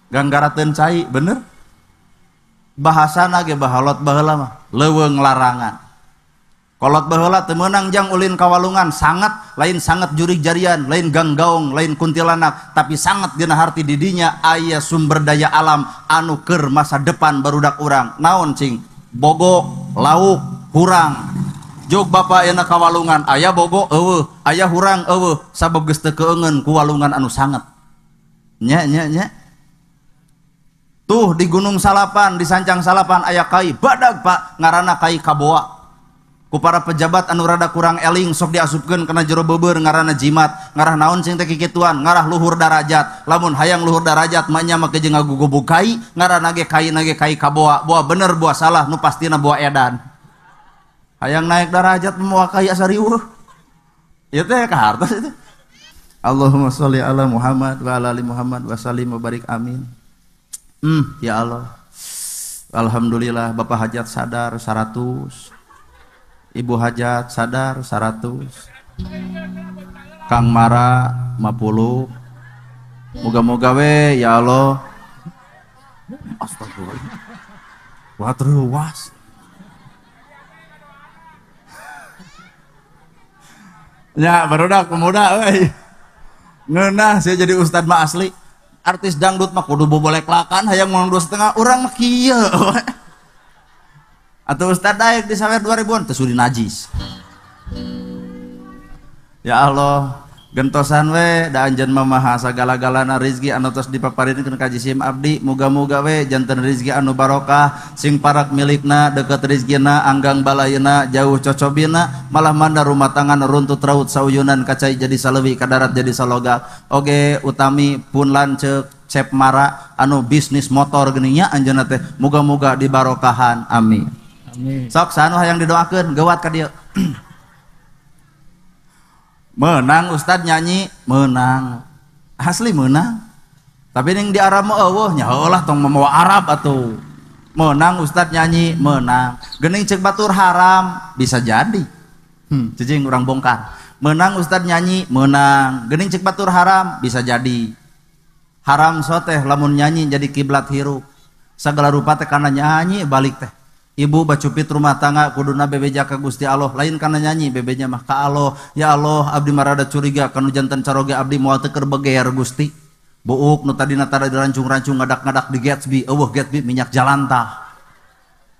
ganggarateun cai bener bahasana ge bahalot baheula mah leuweung larangan kolot baheula teu meunang jang ulin kawalungan sangat lain sangat jurig jarian lain ganggaung lain kuntilanak tapi sangat dina harti didinya aya sumber daya alam anu keur masa depan barudak urang naon cing bogo lauk hurang jog bapa ayeuna kawalungan aya bogo eueuh aya hurang eueuh sabab geus teu keungeun ku walungan anu sanget nya tuh di Gunung Salapan di Sancang Salapan aya kai badag Pak ngaranna kai Kaboa ku para pejabat anu rada kurang eling sok diasupkeun kana jero beubeur ngaranna jimat ngarah naon cing teh kikituan ngarah luhur darajat lamun hayang luhur darajat mah nya make jeung ngagugubug kai ngaranna ge kai Kaboa boa bener boa salah nu pastina boa edan hayang naik darajat moal kai asa riweuh ieu teh kahartos itu Allahumma sholli ala Muhammad wa ala ali Muhammad wa sallim wa barik amin. Ya Allah. Alhamdulillah Bapak Hajat sadar 100. Ibu Hajat sadar 100. Kang Mara 50. Moga-moga we ya Allah. Astagfirullah. Wah terluas. Ya barudak pemuda euy. Ngeunah saya jadi ustad mah asli artis dangdut mah kudu bobolek lakan hayang ngomong 2,5 urang mah kieu atuh ustad daek di sawer 2000-an teu sudi najis ya Allah gentosan we da anjeun mamaha sagala-galana rezeki anu tos dipaparikeun ka jisim abdi muga-muga we janten rezeki anu barokah sing parak milikna deukeut rezekina anggang balayeuna jauh cocobina malah manda rumah tangga runtut raut sauyunan kacai jadi saleuwi kadarat jadi salogak oge utami pun lanceuk cep mara anu bisnis motor geuning nya anjeunna teh muga-muga dibarokahan amin amin sok sanu hayang didoakeun geuwat ka dieu menang ustad nyanyi menang asli menang tapi yang di Arab mah eueuh nya heulah tong mamawa Arab atuh menang ustad nyanyi menang geuning ceuk batur haram bisa jadi cicing urang bongkar menang ustad nyanyi menang geuning ceuk batur haram bisa jadi haram soteh lamun nyanyi jadi kiblat hirup sagala rupa teh kana nyanyi balik teh ibu bacupit rumah tangga kuduna bebeja ka Gusti Allah lain kana nyanyi bebenya mah ka Allah ya Allah abdi marada curiga kanu janten caroge abdi moal teu keur begeer Gusti buuk nu tadina tara dirancung-rancung ngadak-ngadak di Gatsby eueuh Gatsby minyak jalantah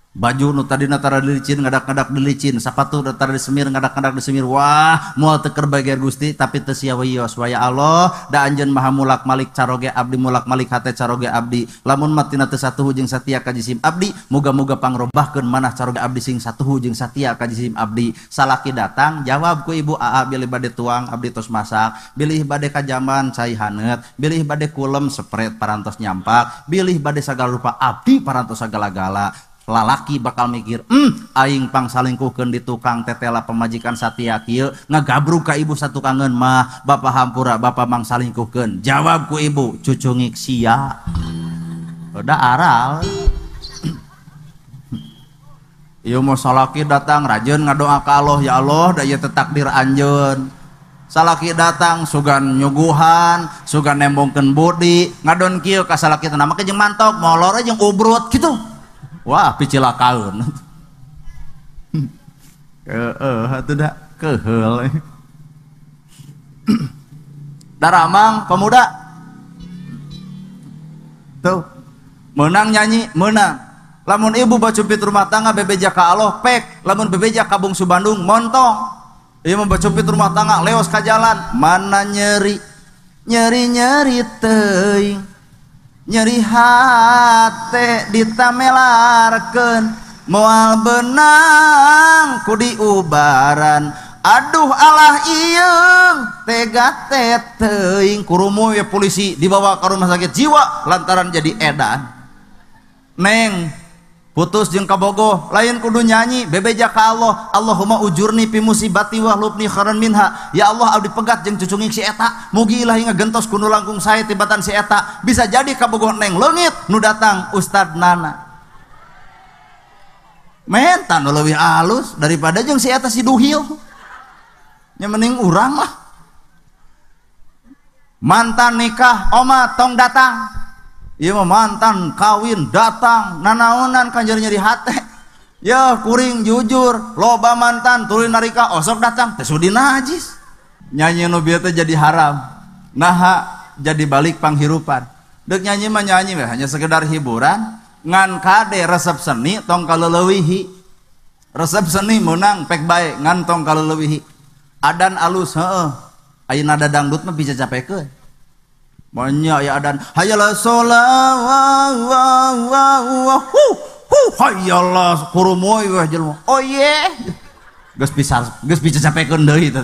baju nu tadina tara dilicin ngadak-ngadak dilicin, sapatu nu tara disemir ngadak-ngadak disemir. Wah moal teu keur bager Gusti tapi teu sia wios waya Allah da anjeun maha mulak malik caroge abdi mulak malik hate caroge abdi lamun matina teu satuhu jeung satia ka jisim abdi muga-muga pangrobahkeun manah caroge abdi sing satuhu jeung satia ka jisim abdi. Salaki datang jawab ku ibu aa bilih bade tuang abdi tos masak, bilih bade kajaman cai haneut, bilih bade kulem sepret parantos nyampak, bilih bade sagala rupa abdi parantos sagala-gala. Lalaki bakal mikir aing pang salingkuhkeun di tukang tetela pemajikan satia kieu ngagabruk ka ibu satukangeun mah bapa hampura bapa mang salingkuhkeun. Jawab ku ibu cucungik sia udah aral. Ieu mah salaki datang rajin ngadoa ka Allah, ya Allah da ieu teh takdir anjeun. Salaki datang sugan nyuguhan sugan nembongkeun budi ngadon kieu ka salaki teh nama jeung mantok molor jeung ubrut kitu. Wah picilakaun itu dah kehel daramang pemuda tuh menang nyanyi menang lamun ibu bacupit rumah tangga bebeja ka Allah pek lamun bebeja ka bungsu Bandung montong ieu mah bacupit rumah tangga leos ka jalan mana nyeri teuing nyeri hate ditamelarkeun moal benang ku diubaran aduh alah ieung tega teuing kurumu ya polisi dibawa ke rumah sakit jiwa lantaran jadi edan. Neng putus jeung kabogoh lain kudu nyanyi bebeja ka Allah Allahumma ujurni fi musibati wa hlubni khairan minha. Ya Allah abdi pegat jeung cucungik si eta mugi ilahi ngagentos kudu langkung sae tibatan si eta bisa jadi kabogoh neng leungit nu datang Ustad Nana menta nu leuwih alus daripada jeung si eta si duhil nya mending urang lah. Mantan nikah oma tong datang ieu mah mantan kawin datang nanaonan kanjeur nyeri hate ya kuring jujur loba mantan tuluy narika osok datang teh sudi najis nyanyi nu bieu teh jadi haram naha jadi balik panghirupan deuk nyanyi mah nyanyi we hanya sekedar hiburan ngan kade resep seni tong kaleulewihi resep seni meunang pek bae ngan tong kaleulewihi adan alus heueuh aya nada dangdut mah bisa capekeun banyak ya adan hayalah sholawat hayalah kurumoy weh jelema oh ye geus bisa capekeun deui teh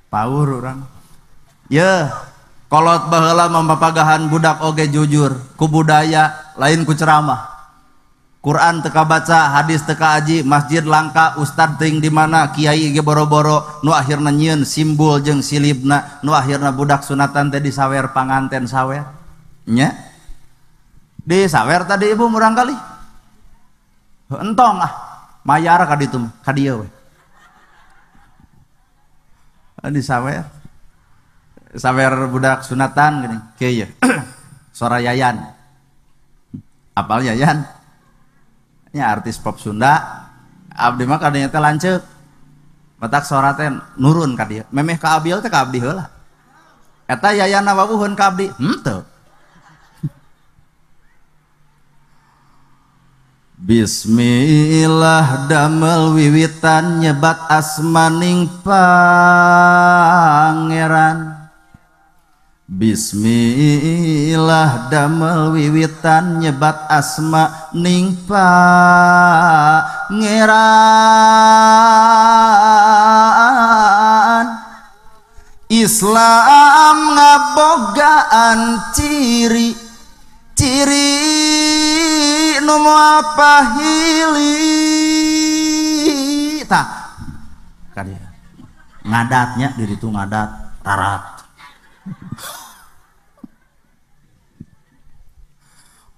paur urang ye kolot baheula mempapagahan budak oge jujur ku budaya lain ku ceramah Quran teka baca hadis teka aji masjid langka ustad ting di mana kiai ge boro-boro nu akhirna nyieun simbol jeung silibna nu akhirna budak sunatan teh disawer panganten sawer nya disawer tadi ibu murang kali entong mayar ka ditu ka dieu we disawer sawer budak sunatan gini kieu sora Yayan apal Yayan nya artis pop Sunda abdi mah kadinya teh lanceuk matak sora teh nurun ka dieu memeh ka abil teh ka abdi heula eta Yayan nawawuheun ka abdi teu Bismillah damel wiwitan nyebat asmaning pangeran Bismillah damel wiwitan nyebat asma ning pangeran Islam ngabogaan ciri nu moal pahili tah kadia ngadatnya diri tu ngadat tarat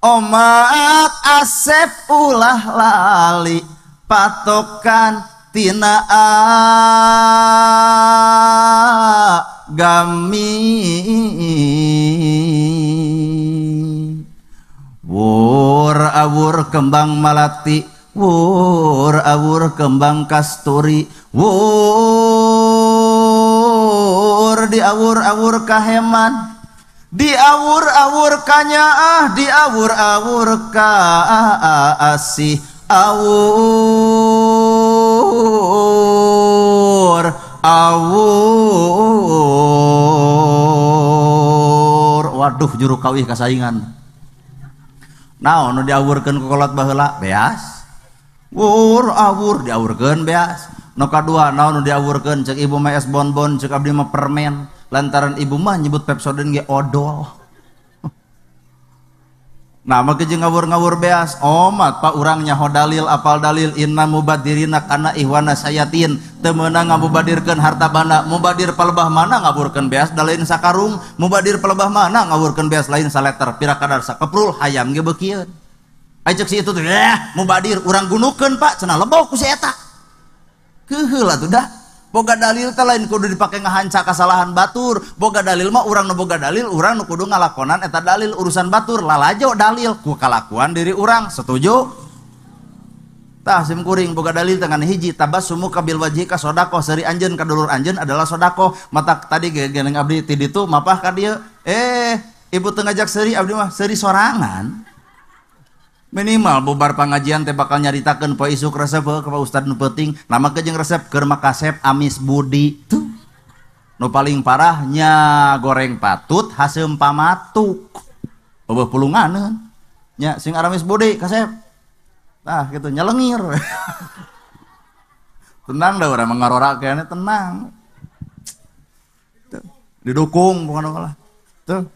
Omat Asep ulah lali patokan tina agami wur awur kembang malati wur awur kembang kasturi wur di awur-awur kaheman diawur-awur kanya diawur-awur kasih awur awur waduh juru kawih kasaingan naon nu diawurkeun ku kolot baheula beas wur awur diawurkeun beas nu kadua naon nu diawurkeun ceuk ibu mah es bonbon ceuk abdi mah permen lantaran ibu mah nyebut Pepsodent ge odol. Nah maka jeung ngawur-ngawur beas omat pak urang nyaho dalil apal dalil inna mubadirina kana ihwana sayatin teu meunang ngamubadirkeun harta banda mubadir palebah mana ngawurkeun beas da lain sakarung mubadir palebah mana ngawurkeun beas lain saleter pira kadar sakeprul hayam ge beukieun ajek si itu tuh mubadir urang gunukeun pak cenah lebok ku si eta keuheul atuh da boga dalil teh lain kudu dipake ngahanca kasalahan batur boga dalil mah urang nu boga dalil urang nu kudu ngalakonan eta dalil urusan batur lalajo dalil ku kalakuan diri urang setuju tah sim kuring boga dalil dengan hiji tabassumu kabil wajhika sodako seri anjeun ka dulur anjeun adalah sodako mata tadi geneng abdi ti ditu mapah ka dieu ibu teu ngajak seri abdi mah seri sorangan minimal bubar pengajian teh bakal nyaritakeun poe isuk resep ka ustad nu peuting nama ke jeung resep keur makasep amis budi tuh nu paling parahnya goreng patut haseum pamatuk eueuh pulunganeun nya sing aramis budi kasep tah kitu nyelengir tenang dah urang mangarora kene tenang tuh didukung bukan kalah tuh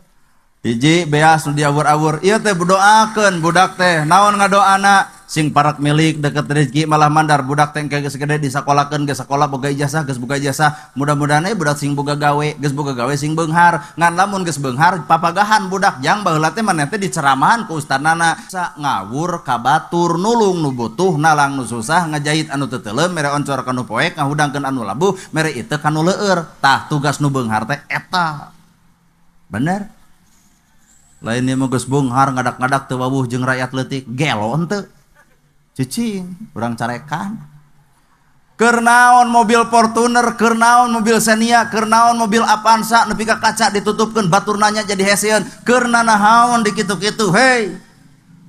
hiji beas nu diawur-awur ieu teh doakeun budak teh naon ngadoana sing parak milik deket rezeki malah mandar budak teh geus gede disakolakeun geus sakola boga ijazah geus boga ijazah mudah-mudahan budak sing boga gawe geus boga gawe sing beunghar ngan lamun geus beunghar papagahan budak jang baheula teh maneh teh diceramahan ku ustadnana sa ngawur ka batur nulung nu butuh nalang nu susah ngajahit anu teu teuleum mere oncor ka nu poek ngahudangkeun anu labuh mere iteu ka nu leueur tah tugas nu beunghar teh eta bener lain ieu mah geus beunghar ngadak-ngadak teu wawuh jeung rakyat leutik gelo henteu cicing urang carekan keur naon mobil Fortuner keur naon mobil Xenia keur naon mobil Avanza nepi ka kaca ditutupkeun batur nanya jadi hesieun keur nanahaon di kitu-kitu hei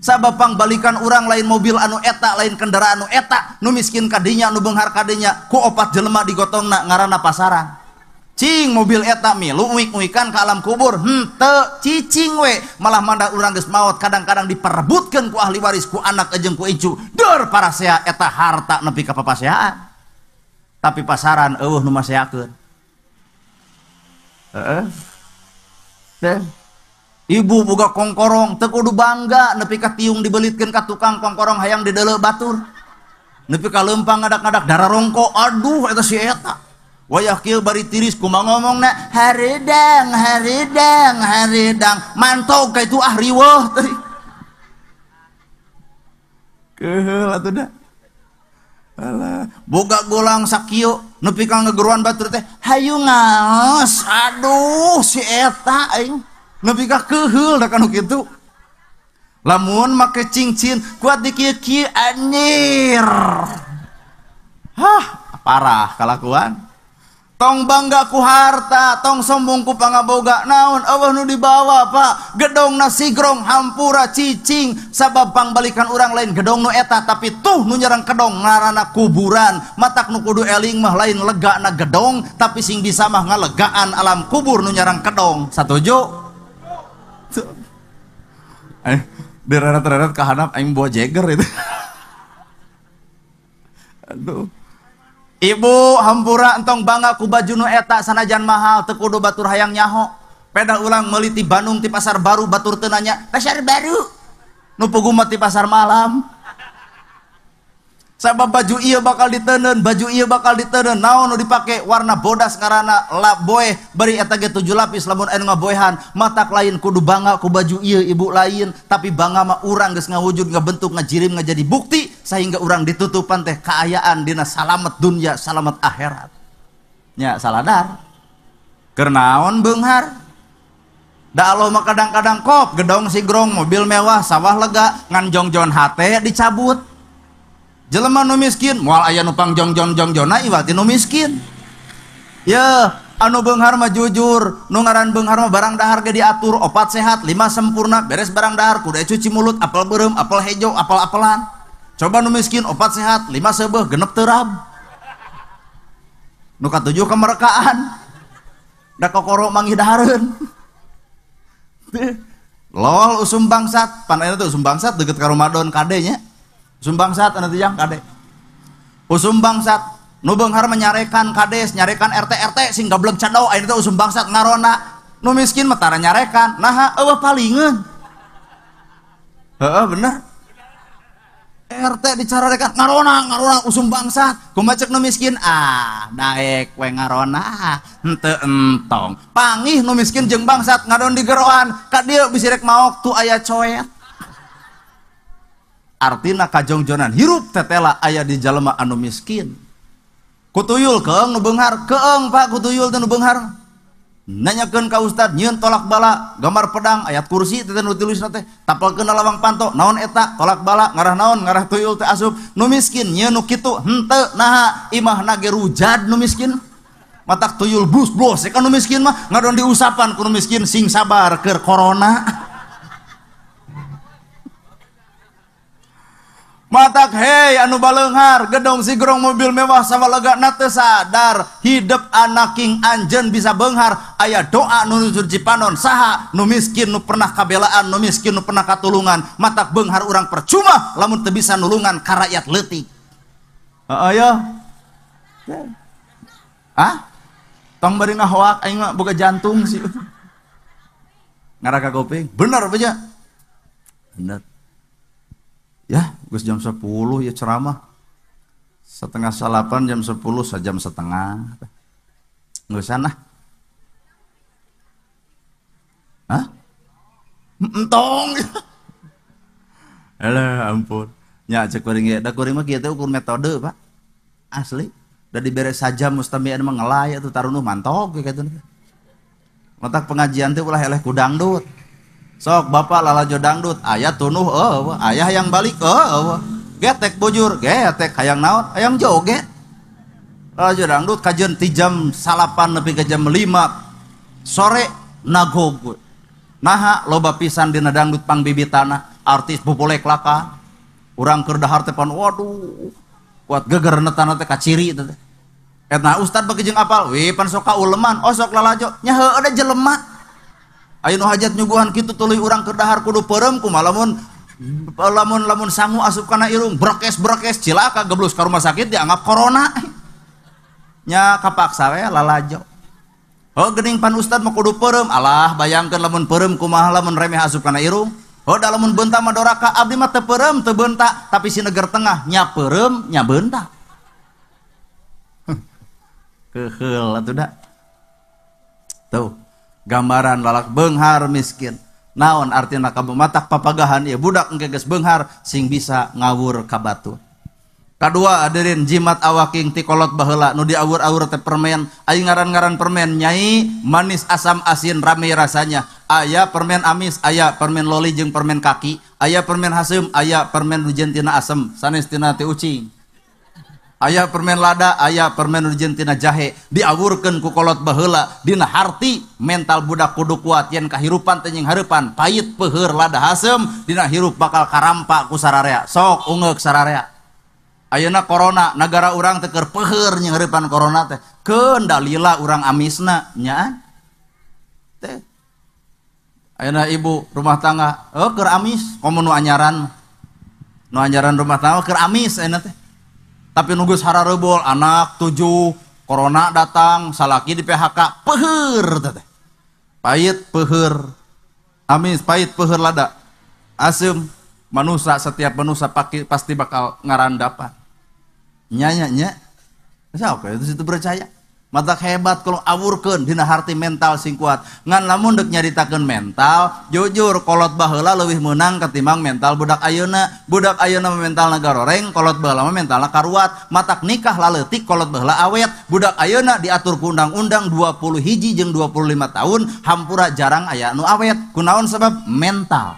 sabapang balikan urang lain mobil anu eta lain kendaraan anu eta nu miskin kadinya nu beunghar kadinya ku opat jelema digotongna ngaranna pasaran cing mobil eta milu uik-uikan ke alam kubur henteu cicing we malah mandah urang geus maot kadang-kadang diperebutkeun ku ahli waris ku anak jeung ku incu deur parasea eta harta nepi ka papaseaan tapi pasaran eueuh nu maseakeun teh ibu boga kongkorong teu kudu bangga nepi ka tiung dibelitkeun ka tukang kongkorong hayang dideuleu batur nepi ka leumpang ngadak-ngadak dararongko aduh eta si eta wayah kieu bari tiris kumaha ngomongna hareudang hareudang hareudang mantog ka itu riweuh teh keheul atuh da alah boga golang sakieu nepi ka ngageruan batur teh hayu ngaos aduh si eta aing nepi ka keheul da kanu kitu lamun make cincin kuat di kieu-kieu anjir hah parah kalakuan tong bangga ku harta tong sombong ku pangaboga naon eueuh nu dibawa pak gedong na sigrong hampura cicing sabab pangbalikan urang lain gedong nu eta tapi tuh nu nyerang kedong ngaranna kuburan matak nu kudu eling mah lain lega na gedong tapi sing bisa mah ngalegaan alam kubur nu nyerang kedong satuju deret-deret ka handap aing bawa Jagger itu aduh ibu hampura entong bangga ku baju nu eta sanajan mahal teu kudu batur hayang nyaho peda ulang meuli ti Bandung ti pasar baru batur teu nanya pasar baru nu pugu mah ti pasar malam sabab baju ieu bakal diteuneun baju ieu bakal diteuneun naon nu dipake warna bodas ngaranna laboe bari eta ge 7 lapis lamun anu ngaboehan matak lain kudu bangga ku baju ieu ibu lain tapi bangga mah urang geus ngawujud ngabentuk ngajirim ngajadi bukti sehingga urang ditutupan teh kaayaan dina salamet dunya salamet akhirat nya saladar keur naon beunghar da Allah mah kadang-kadang kop gedong sigrong mobil mewah sawah lega ngan jongjon hate dicabut jelema nu miskin moal aya nu pangjong-jong-jongjona iwati nu miskin ya anu beunghar mah jujur, nu ngaran beunghar mah barang dahar ge diatur, 4 sehat, 5 sempurna, beres barang dahar kudu cuci mulut, apel beureum, apel hejo, apel-apelan. Coba nu miskin 4 sehat, 5 seubeuh, genep terab. Nu katujuh kemerdekaan. Da kokoro manggih dahareun. Lol usum bangsat, panena teh usum bangsat deukeut ka Ramadan kadenya. Usum bangsat anu teh jang kade. Usum bangsat nu beunghar menyarekan kades, nyarekan RT sing gablek cadau ayeuna teh usum bangsat ngarona. Nu miskin mah tara nyarekan, naha eueuh palingeun. Heeh bener. RT dicararekan ngarona usum bangsat. Kumaha ceuk nu miskin? Daek we ngarona henteu entong. Pangih nu miskin jeung bangsat ngadon di geroan, ka dieu bisi rek maok tu aya coet. Artina kajongjonan hirup tetela aya di jalema anu miskin. Kutuyul keung nu beunghar, keung Pak kutuyul teh nu beunghar. Nanyakeun ka ustad nyieun tolak bala, gambar pedang ayat kursi teh nu tulisna teh, tapelkeun lawang panto, naon eta? Tolak bala, ngarah naon? Ngarah tuyul teh asup. Nu miskin nyieun nu kitu, henteu naha imahna ge rujad nu miskin. Matak tuyul bus kan nu miskin mah ngadon diusapan ku nu miskin sing sabar keur corona. Matak hei anu baleunghar gedong sigrong mobil mewah sawalegana teu sadar hidup anak king anjeun bisa beunghar aya doa nu nuju cipanon saha nu miskin nu pernah kabelaan nu miskin nu pernah katulungan matak beunghar urang percuma lamun teu bisa nulungan ka rakyat leutik. Aya tong bari ngahoak aing mah boga jantung sih ngaraka kopeng bener apa nya bener. Ya, gus jam 10 ya ceramah. 7:30 jam 10 sajam setengah. Nggak sana. Entong. Alah ampun. Nya cek kuring ge, da kuring mah kieu teh ukur metode, Pak. Asli. Da dibere sajam mustamian mah ngelay atuh tarunuh mantog kitu. Matak pengajian teh ulah eleh ku dangdut. Sok bapak lalajo dangdut ayah tunuh ayah yang balik getek bujur getek hayang naon hayang joget lalajo dangdut kajian ti jam 8 nepi ke jam 5 sore nagogo naha loba pisan dina dangdut pangbibitana artis populek laka urang keur dahar teh pan waduh kuat geger netana teh kaciri teh eta ustad bagi jeung apal we pan sok kauleman sok lalajo nya heueuh da jelema aya nu hajat nyuguhan kitu tuluy urang keur dahar kudu peureum kumaha lamun sangu asup kana irung brekes cilaka geblus ka rumah sakit dianggap corona nya kapaksa we lalajo geuning pan ustad mah kudu peureum alah bayangkeun lamun peureum kumaha lamun remeh asup kana irung da lamun beunta mah doraka abdi mah teu peureum teu beunta tapi si Neger Tengah nya peureum nya beunta keheul atuh da tuh gambaran lalak beunghar miskin naon artina matak papagahan ieu budak engke geus beunghar sing bisa ngawur ka batu. Kadua hadirin jimat awaking ti kolot baheula nu diawur-awur teh permen aya ngaran-ngaran permen nyai manis asam asin rame rasanya aya permen amis aya permen loli jeung permen kaki aya permen haseum aya permen nujen tina asem sanes tina teh ucing aya permen lada aya permen nujen tina jahe diawurkeun ku kolot baheula dina harti mental budak kudu kuat yen kahirupan teh jeung hareupan pait peuheur lada hasem dina hirup bakal karampa ku sararea sok ungeuk sararea ayeuna corona nagara urang teh keur peuheur jeung hareupan corona teh keun dalila urang amisna nya teh ayeuna ibu rumah tangga keur amis komo nu anyaran rumah tangga keur amis ayeuna teh tapi nunggu hararebol anak 7 corona datang salaki di PHK peuheur teh pait peuheur amis pait peuheur lada asem manusia setiap manusia pasti bakal ngarandapan nya sok itu percaya matak hebat kalau awurkeun dina harti mental sing kuat ngan lamun deuk nyaritakeun mental jujur kolot baheula leuwih meunang ketimbang mental budak ayeuna mentalna garoreng kolot baheula mah mentalna karuat matak nikah laleutik kolot baheula awet budak ayeuna diatur ku undang-undang 21 jeung 25 tahun hampura jarang aya nu awet kunaon sebab mental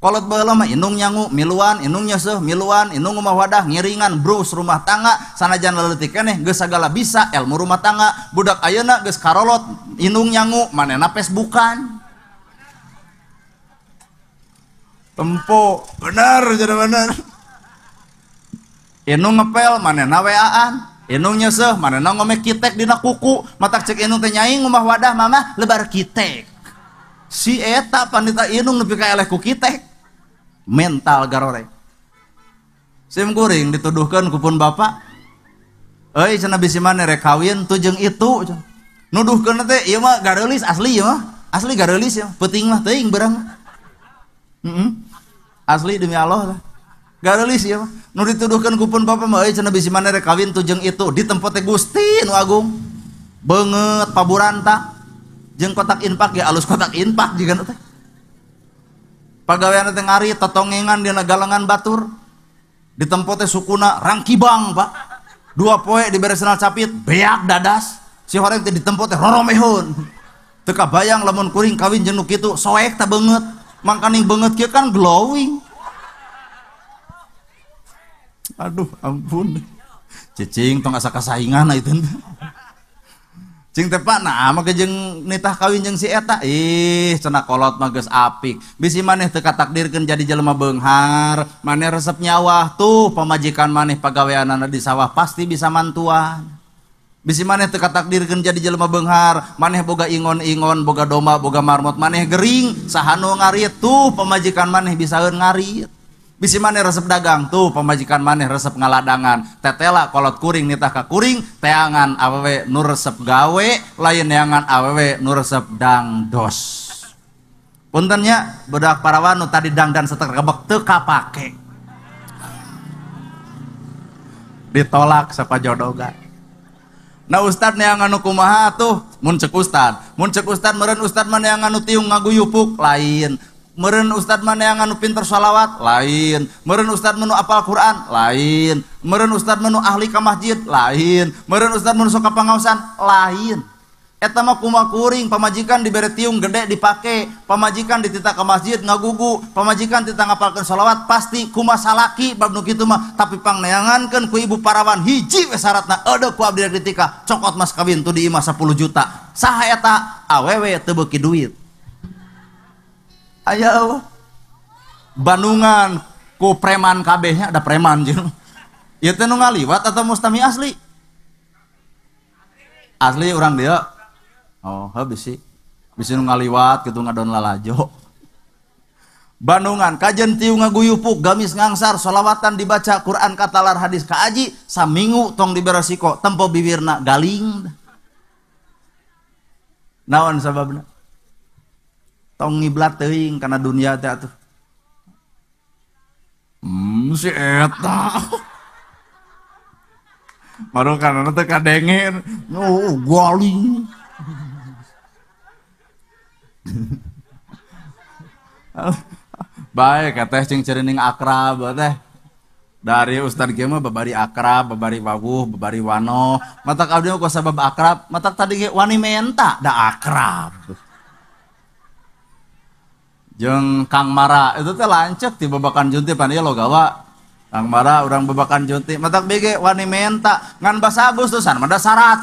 Kolot baheula mah inung nyangu miluan, inung nyeseuh miluan, inung rumah wadah ngiringan, brus rumah tangga, sanajan leutik keneh geus sagala bisa ilmu rumah tangga. Budak ayeuna geus karolot inung nyangu manehna Facebookan. Tempo bener jadi bener. Inung ngepel manehna WA-an, inung nyeseuh manehna ngome kitek dina kuku, matak cek inung teh nyaing rumah wadah mama lebar kitek. Si eta pandita inung nepi ka eleh ku kitek. Mental garore sim kuring dituduhkan kupun bapak euy cenah bisi maneh rek kawin tu jeung itu nuduhkeun teh ieu mah gareulis asli ya mah asli gareulis ya peuting mah teuing beurang asli demi Allah lah gareulis ya mah nu dituduhkeun kupun bapak mah euy cenah bisi maneh rek kawin tu jeung itu di tempat teh Gusti nu agung beungeut paburanta jeung kotak infak ge alus kotak infak jiga teh pagawean teh ngari totongengan dina galangan batur di tempo teh sukuna rangkibang pak 2 poe diberesna capit beak dadas si horeng teh di tempo teh roromehun teu kabayang lamun kuring kawin jeung nu kitu soek teh beungeut mangkaning beungeut kieu kan glowing aduh ampun cicing tong asa kasaingan itu cing teh pak nah mah jeung nitah kawin jeung si eta ih cenah kolot mah geus apik bisi maneh teu katakdirkeun jadi jelema beunghar maneh resep nyawah tuh pamajikan maneh pagaweanana di sawah pasti bisa mantuan bisi maneh teu katakdirkeun jadi jelema beunghar maneh boga ingon-ingon boga domba boga marmot maneh gering saha nu ngarit tuh pamajikan maneh bisaeun ngarit bisi maneh resep dagang tuh pamajikan maneh resep ngaladangan tetela kolot kuring nitah ka kuring teangan awewe nu resep gawe lain neangan awewe nu resep dangdos punten nya budak parawan nu tadi dangdan sategebek teu kapake ditolak sapajodogan nah ustad neangan nu kumaha tuh mun ceuk ustad meureun ustad mah neangan nu tiung ngaguyupuk lain meureun ustad mana yang anu pinter sholawat lain meureun ustad menu apal Quran lain meureun ustad menu ahli ka masjid lain meureun ustad menu sok ka pangaosan lain eta mah kumaha kuring pamajikan dibere tiung gede dipake pamajikan ditita ka masjid ngagugu pamajikan tita ngapalkeun sholawat pasti kumaha salaki bab nu kitu mah tapi pangneangankeun ku ibu parawan hiji we syaratna eudeuk ku abdi ditika cokot mas kawin tu di imah 10 juta saha eta awewe teu beuki duit aya Bandungan ku preman kabehnya ada preman jeung ieu teh nu ngaliwat atau mustami asli urang dia oh bisi nu ngaliwat kitu ngadon lalajo Bandungan kajen tiung ngaguyupuk gamis ngangsar sholawatan dibaca Quran katalar hadis kaaji saminggu tong diberesiko tempo bibirna galing naon sababna tong ngiblat teuing kana dunia teh atuh si eta marokanana teh kadenger galing baik teh cing ceurening akrab teh dari ustad kieu mah babari akrab babari wawuh babari wano matak abdi mah ku sabab akrab matak tadi ge wani menta da akrab jeung Kang Mara itu teh lancek ti babakan junti pan ieu logawa Kang Mara urang babakan junti matak bege wani menta ngan basa Agustusan mah da 100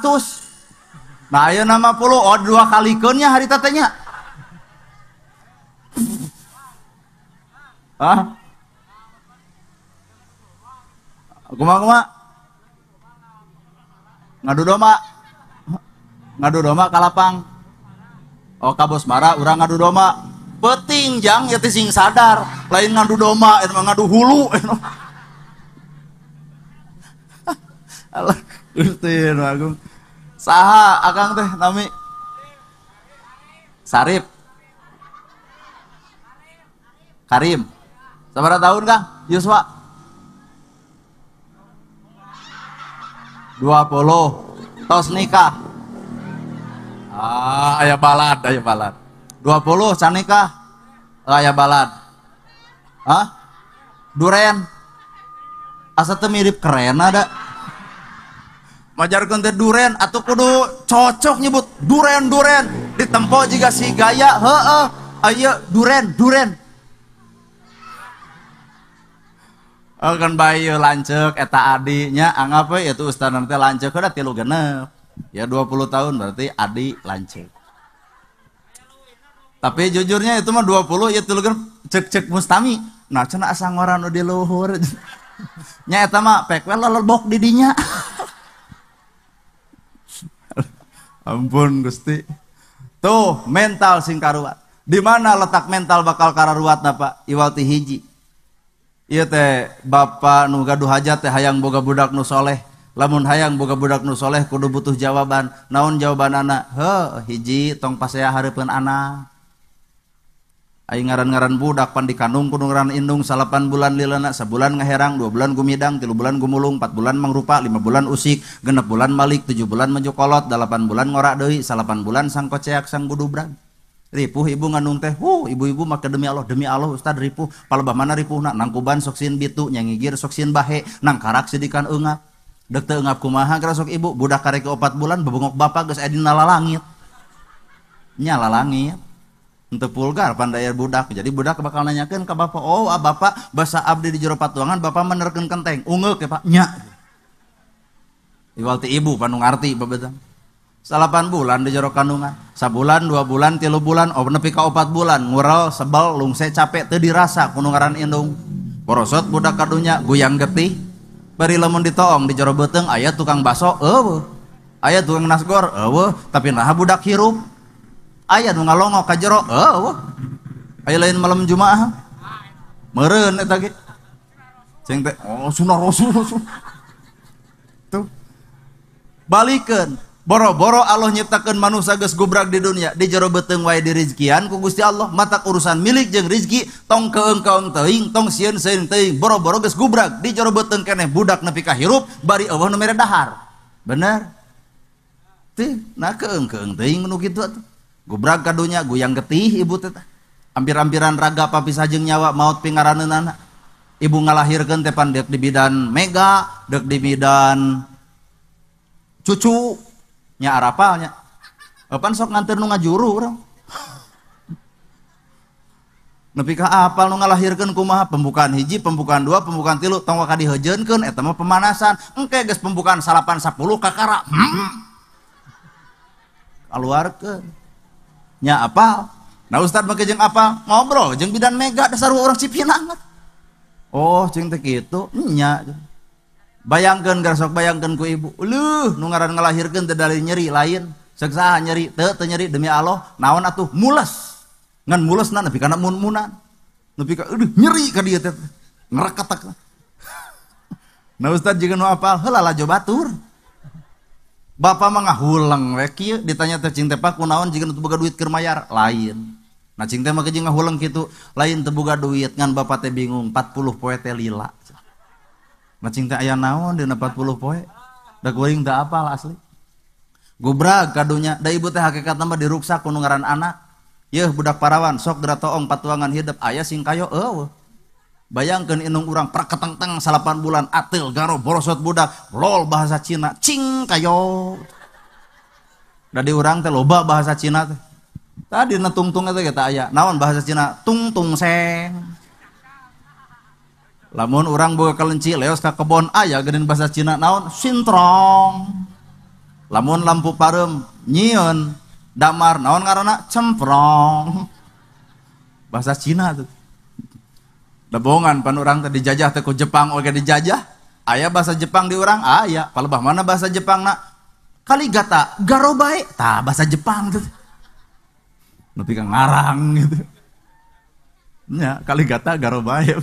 nah ayeuna mah 10 oh 2 kalikeun nya harita teh nya kumaha ngadu domba kalapang oh ka Bos Mara urang ngadu domba penting jang ya teh sing sadar lain ngadu domba eta mah ngadu hulu Allah Gusti nu agung saha akang teh nami Sarip Karim sabaraha tahun Kang Yuswa 20 tos nikah aya balad 20 can nikah aya balad duren asa teu mirip keren ada majarkeun teh duren atuh kudu cocok nyebut duren ditempo jiga si gaya heueuh aya duren Oh kan bayi lancek eta adinya anggap ya tuh ustaz nanti lancek udah 36 ya 20 tahun berarti adi lancek. Tapi jujurnya itu mah 20 ya 36 cek mustami. Nah cenah asa ngoran di luhur. Nya eta mah pek we lelebok di dinya. Ampun Gusti. Tuh mental sing karuat. Di mana letak mental bakal kararuatna Pak? Iwal ti hiji. Ieu teh bapa nu gaduh hajat teh hayang boga budak nu soleh. Lamun hayang boga budak nu soleh kudu butuh jawaban. Naon jawabanana? Heuh, hiji tong pasea hareupeun anak. Ai ngaran-ngaran budak pan dikandung kudu ngaran indung 8 bulan lilana, sabulan ngaherang, 2 bulan gumidang, 3 bulan gumulung, 4 bulan mangrupa, 5 bulan usik, 6 bulan malik, 7 bulan majukolot, 8 bulan ngorak deui, 8 bulan sang koceak sang budubrag. Ripuh ibu ngandung teh, ibu-ibu maka demi Allah Ustad ripuh, palebah mana ripuhna, nang kuban sok sieun bitu, nyangigir sok sieun bahe, nang karak sidikan eungap. Dek teu eungap kumaha gara sok ibu, budak karek 4 bulan bebengok bapak geus aya dina lalangit. Nya lalangit. Henteu pulgar pandaya budak. Jadi budak bakal nanyakeun ka bapak, "Oh, bapak basa abdi di jero patuangan, bapak menerkeun kenteng." Ungeuk ya, Pak. Nya. Iwal ti ibu panu ngarti babeuteung. 8 bulan di jero kandungan, sabulan 2 bulan 3 bulan nepi ka 4 bulan ngurel sebel lungse capek teu dirasa kudu ngaran indung borosot budak kadunya guyang getih bari lamun ditoong di jero beuteung aya tukang baso eueuh aya tukang nasgor eueuh tapi naha budak hirup aya nu ngalongok ka jero eueuh aya lain malam Jumaah meureun eta ge cing teh sunah rasul tuh balikeun. Boro-boro Allah nyiptakeun manusia geus gubrak di dunia di jero beuteung wae dirizkian ku Gusti Allah matak urusan milik jeung rezeki tong keung-keung teuing tong sieun-sieun teuing boro-boro geus gubrak di jero beuteung keneh budak nepi ka hirup bari eueuh nu mere dahar bener teh nah keung-keung teuing nu kitu atuh gubrak kadunya guyang getih ibu teh ampir-ampiran raga papisah jeung nyawa maot pingaraneunana ibu ngalahirkeun teh pan deuk di bidan mega deuk di bidan cucu nya arapalnya pan sok nganter nu ngajuru urang nepi ka apal nu ngalahirkeun kumaha pembukaan hiji pembukaan 2 pembukaan 3 tong ka diheujeunkeun eta mah pemanasan engke geus pembukaan 8 10 kakara kaluarkeun nya apal nah ustad make jeung apal ngobrol jeung bidan mega dasar urang Cipinang oh cing teh kitu nya bayangkeun garsok bayangkeun ku ibu nu ngaran ngalahirkeun teh dari nyeri lain ceuk saha nyeri teu nyeri demi Allah naon atuh mules ngan mulesna nepi kana mun-munan nepi ka nyeri ka dieu teh ngreketek nah ustad jiga nu apal heula lajo batur bapa mah ngahuleng we kieu ditanya teh cing teh Pak kunaon jiga teu boga duit keur mayar lain nah cing teh mah jeung ngahuleng kitu lain teu boga duit ngan bapa teh bingung 40 poe teh lila macing teh aya naon dina 40 poe da kuring teu apal asli gubrag kadunya da ibu teh hakikatna mah diruksak ku nu ngaran anak yeuh budak parawan sok geura toong patuangan hidup aya sing kayo eueuh bayangkeun indung urang praketengteng 8 bulan atil garo borosot budak lol bahasa Cina cing kayo da di urang teh loba bahasa Cina teh tadi na tungtung teh eta aya naon bahasa Cina tung seng lamun orang boga kelenci leos ka kebon aya geuning bahasa Cina naon sintrong lamun lampu parem nyieun damar naon ngaranna cemprong bahasa Cina tuh lebongan pan urang teh dijajah teh ku Jepang oge dijajah aya bahasa Jepang di urang aya palebah mana bahasa Jepangna kaligata garobae tah bahasa Jepang tuh nepi ka ngarang gitu nya kaligata garobae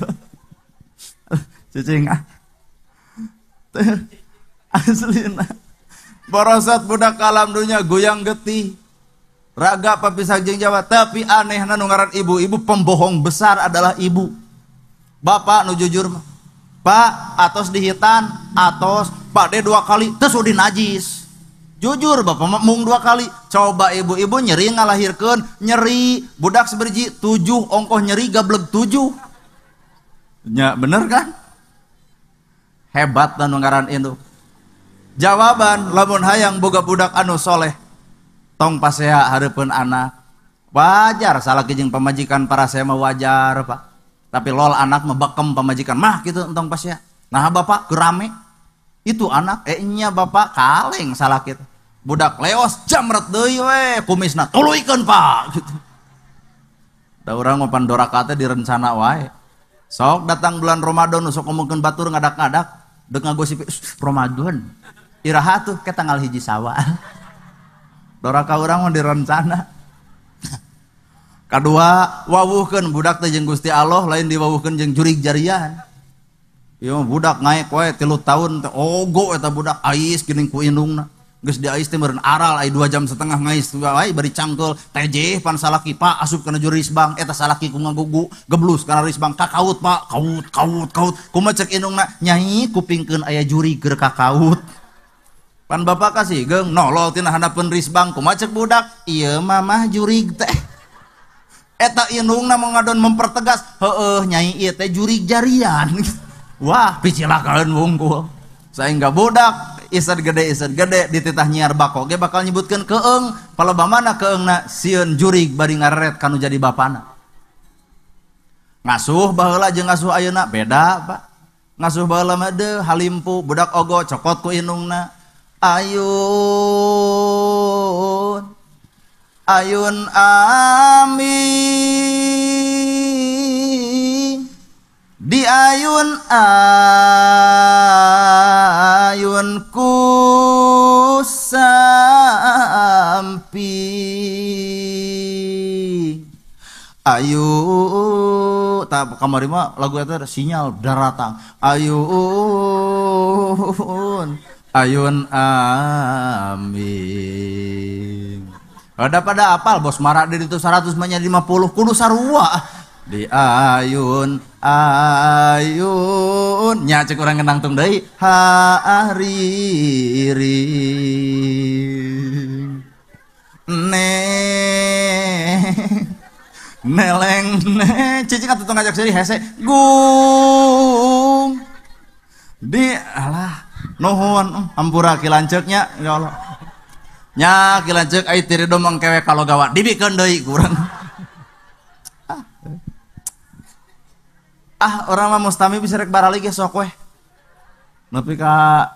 cicing aslina borosot budak alam dunya goyang getih raga papisah jeung Jawa tapi anehna nu ngaran ibu pembohong besar adalah ibu bapak nu jujur mah Pak atos dihitan atos Pak de 2 kali teu sudi najis jujur bapak mah mung 2 kali coba ibu-ibu nyeri ngalahirkeun nyeri budak saberji 7 ongkoh nyeri gableg 7 nya bener kan hebat anu ngaran induk jawaban lamun hayang boga budak anu soleh tong pasea hareupeun anak wajar salaki jeung pamajikan para saya mah wajar Pak Tapi lol anak mebekem pamajikan mah gitu entong pas ya. Nah bapak gerame itu anak nya bapak kaleng salah gitu. Budak leos jamret deui we kumisna tuluykeun pak gitu. Da urang mah pandoraka teh direncana wae. Sok datang bulan Ramadan sok ngomongkeun batur ngadak-ngadak deuk ngagosip Ramadan. Iraha tuh ke tanggal hiji Sawal. Doraka urang mah direncana. Kadua wawuhkeun budak teh jeung Gusti Allah lain diwawuhkeun jeung jurig jarian. Ieu budak ngaek wae 3 tahun teh ogo eta budak ais geuning ku indungna. Geus di ais teh meureun aral ai 2,5 jam ngais wae bari cangkeul teh pan salaki Pak asup kana juri risbang eta salaki ku ngagugu geblus kana risbang kakaut Pak kaut kumaha cek indungna nyai kupingkeun aya juri keur kakaut. Pan bapak kasih geung nolol tina handapeun risbang kumaha cek budak ieu mah jurig teh. Eta indungna mengadon mempertegas heueuh nyai ieu teh jurig jarian. Wah picilakeun wungkul saengga budak isad gede dititah nyiar bako ge bakal nyebutkeun keung palebamana keungna sieun jurig bari ngareret kanu jadi bapana. Ngasuh baheula jeung ngasuh ayeuna beda Pak. Ngasuh baheula mah deui halimpu budak ogo cokot ku indungna ayun ayun amin di ayun ayun kusamping ayu tak kamari mah lagu eta sinyal daratang ayun ayun amin. Ada pada apal bos marah dari itu 100 banyak 50 kudu sarua di ayun ayun nya cek urang ngenangtung deui hariri neleng cicing atuh ngajak seri hese gung di alah nuhun hampura kilanceuknya ya Allah nya kilanceuk ai tirido mangkewe kalau gawat dibikeun deui kurang orang mah mustami bisa rek barali ge sok weh nepi ka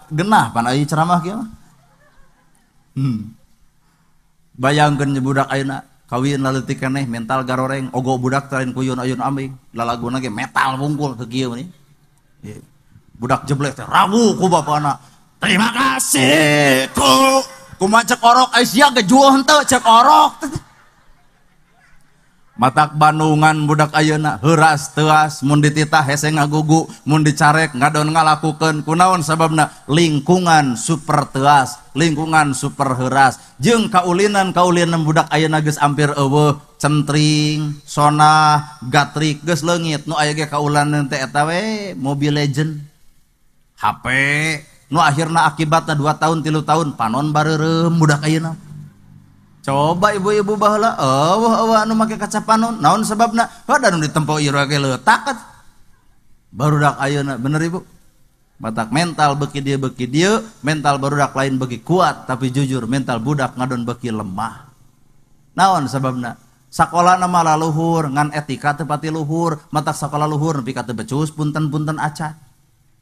genah pan ai ceramah kieu bayangkeun budak ayeuna kawin leutik keneh mental garoreng ogo budak telain kuyun ayun ambing lalaguna ge metal bungkul teu kieu nih budak jeblek teh rabu ku bapana terima kasih kumaha cek orok ai sia gejuh henteu cek orok matak bandungan budak ayeuna heuras teuas mun dititah hese ngagugu mun dicarek ngadon ngalakukeun kunaon sababna lingkungan super teuas lingkungan super heuras jeung kaulinan budak ayeuna geus ampir eueuh centring sonah gatrik geus leungit nu aya ge kaulinan teh eta we Mobile Legend HP nu akhirna akibatna 2 tahun 3 tahun panon bareureum budak ayeuna. Coba ibu-ibu baheula eueuh anu make kaca panon naon sababna da nu ditempo ieu ge leutak barudak ayeuna bener ibu matak mental beuki dieu mental barudak lain beuki kuat tapi jujur mental budak ngadon beuki lemah naon sababna sakolana mah luhur ngan etika teu pati luhur matak sakola luhur nepi ka teu becus punten-punten acan.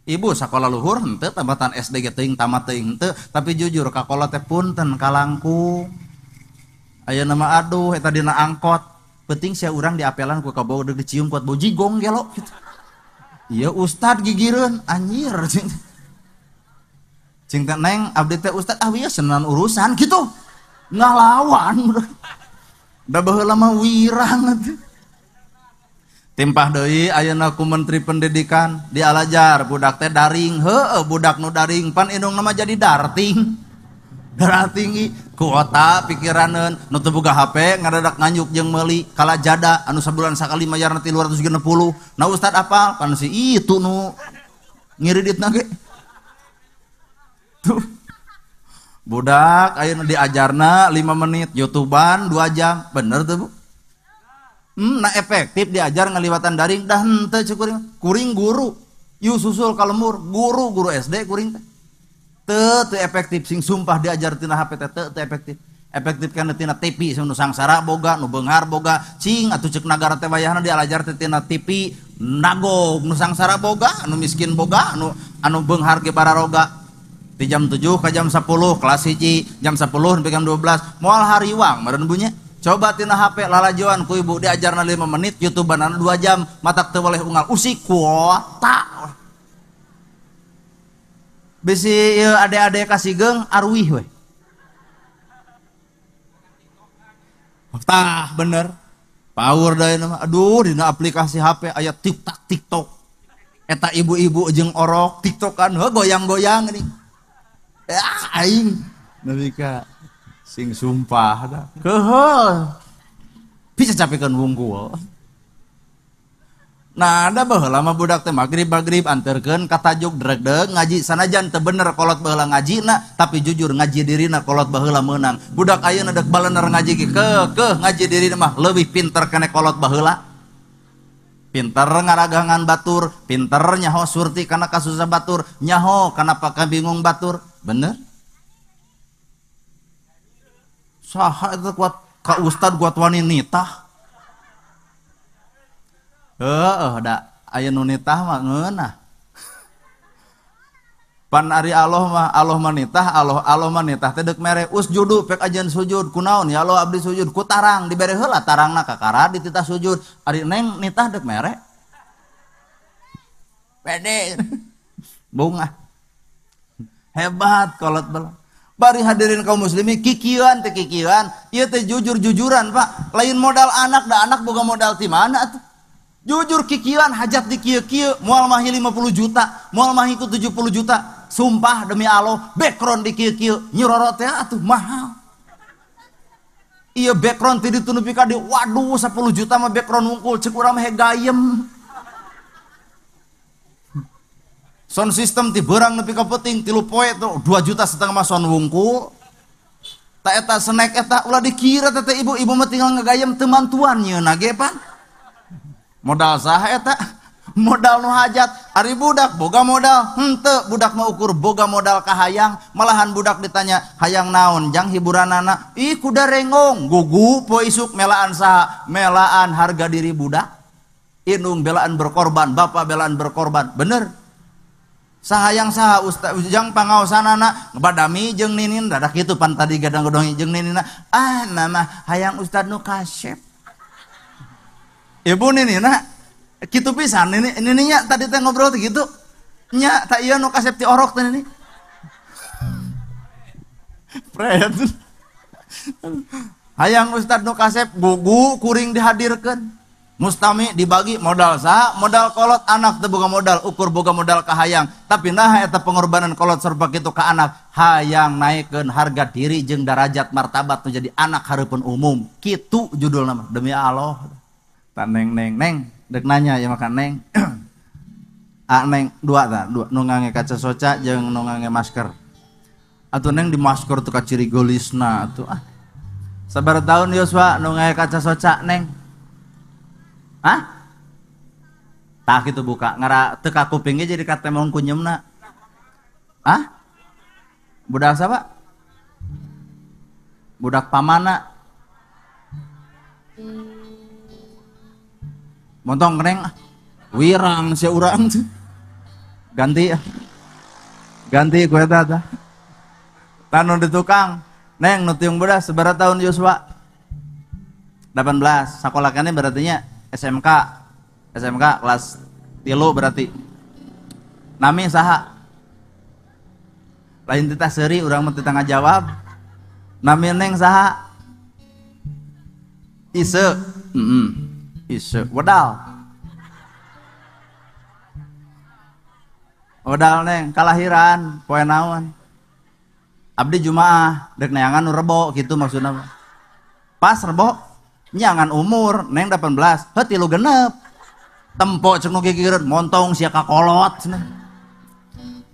Ibu sakola luhur henteu tamatan SD ge teuing tamat teuing henteu tapi jujur kakola teh punten kalangkung ayeuna mah aduh eta dina angkot penting sia urang diapelan ku kabawa deuk dicium kuat bau jigong gelo gitu. Ieu ustad gigireun anjir cing teh neng abdi teh ustad wieu senan urusan gitu ngalawan da baheula mah wirang timpah deui ayeuna ku Menteri Pendidikan di Al-Azhar budak teh daring heueuh budak nu daring pan indungna mah jadi darting kuota pikiraneun nu teu boga HP ngadadak nganyuk jeung meuli kala jada anu sabulan sakali mayarna 360 nah ustad apal pan si itu nu ngiriditna ge tuh budak ayeuna diajarna 5 menit YouTubean 2 jam bener tuh Bu nah efektif diajar ngaliwatan daring dah henteu kuring guru yu susul kalemur guru SD kuring teh teu efektif sing sumpah diajar tina HP teh teu efektif efektif kan tina TV nu sangsara boga nu beunghar boga cing atuh ceuk nagara teh wayahna dialajar teh tina TV nagog nu sangsara boga nu miskin boga anu beunghar ge bararoga di jam 7 ka jam 10 kelas 1 jam 10 sampai jam 12 moal hariwang meureun bunyi coba tina HP lalajoan ku ibu diajarna 5 menit YouTubean 2 jam matak teu boleh unggal usik kuota bisi ieu ade-ade kasigeng arwih we tah bener power da nama aduh dina aplikasi HP aya TikTok eta ibu-ibu jeung orok TikTokan goyang-goyang nih aing nepi ka sing sumpah da keheul bisa capikeun wungkul nah ada baheula mah budak teh magrib anterkeun ka tajuk dregdeg ngaji sanajan teu bener kolot baheula ngajina tapi jujur ngaji dirina kolot baheula meunang budak ayeuna dek balener ngaji ge keuh ngaji dirina mah leuwih pinter kene kolot baheula pinter ngaragangan batur pinter nyaho surti kana kasusah batur nyaho kana pakabingung batur bener saha eta kuat ka ustad kuat wani nitah da aya nu nitah mah ngeunah pan ari Allah mah nitah Allah mah nitah teh deuk mere usjudu pek ajeun sujud kunaon ya Allah abdi sujud ku tarang dibere heula tarangna kakara dititah sujud ari neng nitah deuk mere pede bunga hebat kolot bala bari hadirin kaum muslimin kikieuan teh kikieuan ieu teh jujur-jujuran Pak lain modal anak da anak boga modal ti mana atuh jujur kikieuan hajat di kieu-kieu moal mahi 50 juta moal mahi ku 70 juta sumpah demi Allah background di kieu-kieu nyiroro teh atuh mahal ieu background teh ditunupi ka di waduh 10 juta mah background wungkul ceuk urang mah gayem sound system ti beurang nepi ka peuting 3 poe tuh 2,5 juta mah sound wungkul ta eta snack eta ulah dikira teh ibu-ibu mah tinggal ngagayem teu mantuan nyeuna ge pan modal saha eta modal nu hajat ari budak boga modal henteu budak mah ukur boga modal ka hayang malahan budak ditanya hayang naon jang hiburanana ih kuda rengong gugu poe isuk melaan saha melaan harga diri budak indung belaan berkorban bapak belaan berkorban bener sahayang saha ustaz jang pangaosanana badami jeung ninin dadak kitu pan tadi gadang-gadang jeung ninina mama hayang ustaz nu kasep ibu nini nak gitu pisan nininya tadi teh ngobrol tuh gitu nya tak iya nu kasep ti orok teh nini pret hayang ustad nu kasep gugu kuring dihadirkeun mustami dibagi modal saha modal kolot anak teu boga modal ukur boga modal ka hayang tapi nah eta pengorbanan kolot serba kitu ka anak hayang naikkeun harga diri jeung darajat martabat menjadi anak hareupeun umum kitu judulna mah demi Allah. Neng dek nanya ya makan neng neng dua nu ngange kaca soca jeung nu ngange masker atuh neng di masker tuh kaciri gelisna atuh sabar tahun Yoswa nu ngange kaca soca neng tah kitu buka ngara teu ka kuping ge jadi katemong kunyemna budak sapa budak pamana montong neng wirang sia urang ganti ku eta tah tanu di tukang neng nu tiung bedas sabaraha tahun Yosua 18 sakola kana berarti nya SMK kelas 3 berarti nami saha lain titah seuri urang mah teu ngajawab nami neng saha Ise Ise wedal neng kalahiran poe naon abdi jumaah dek neangan nu rebo gitu maksudna pas rebo nyangan umur neng 18 heuh 3 genep tempo ceuk nu gigireun montong sia kakolot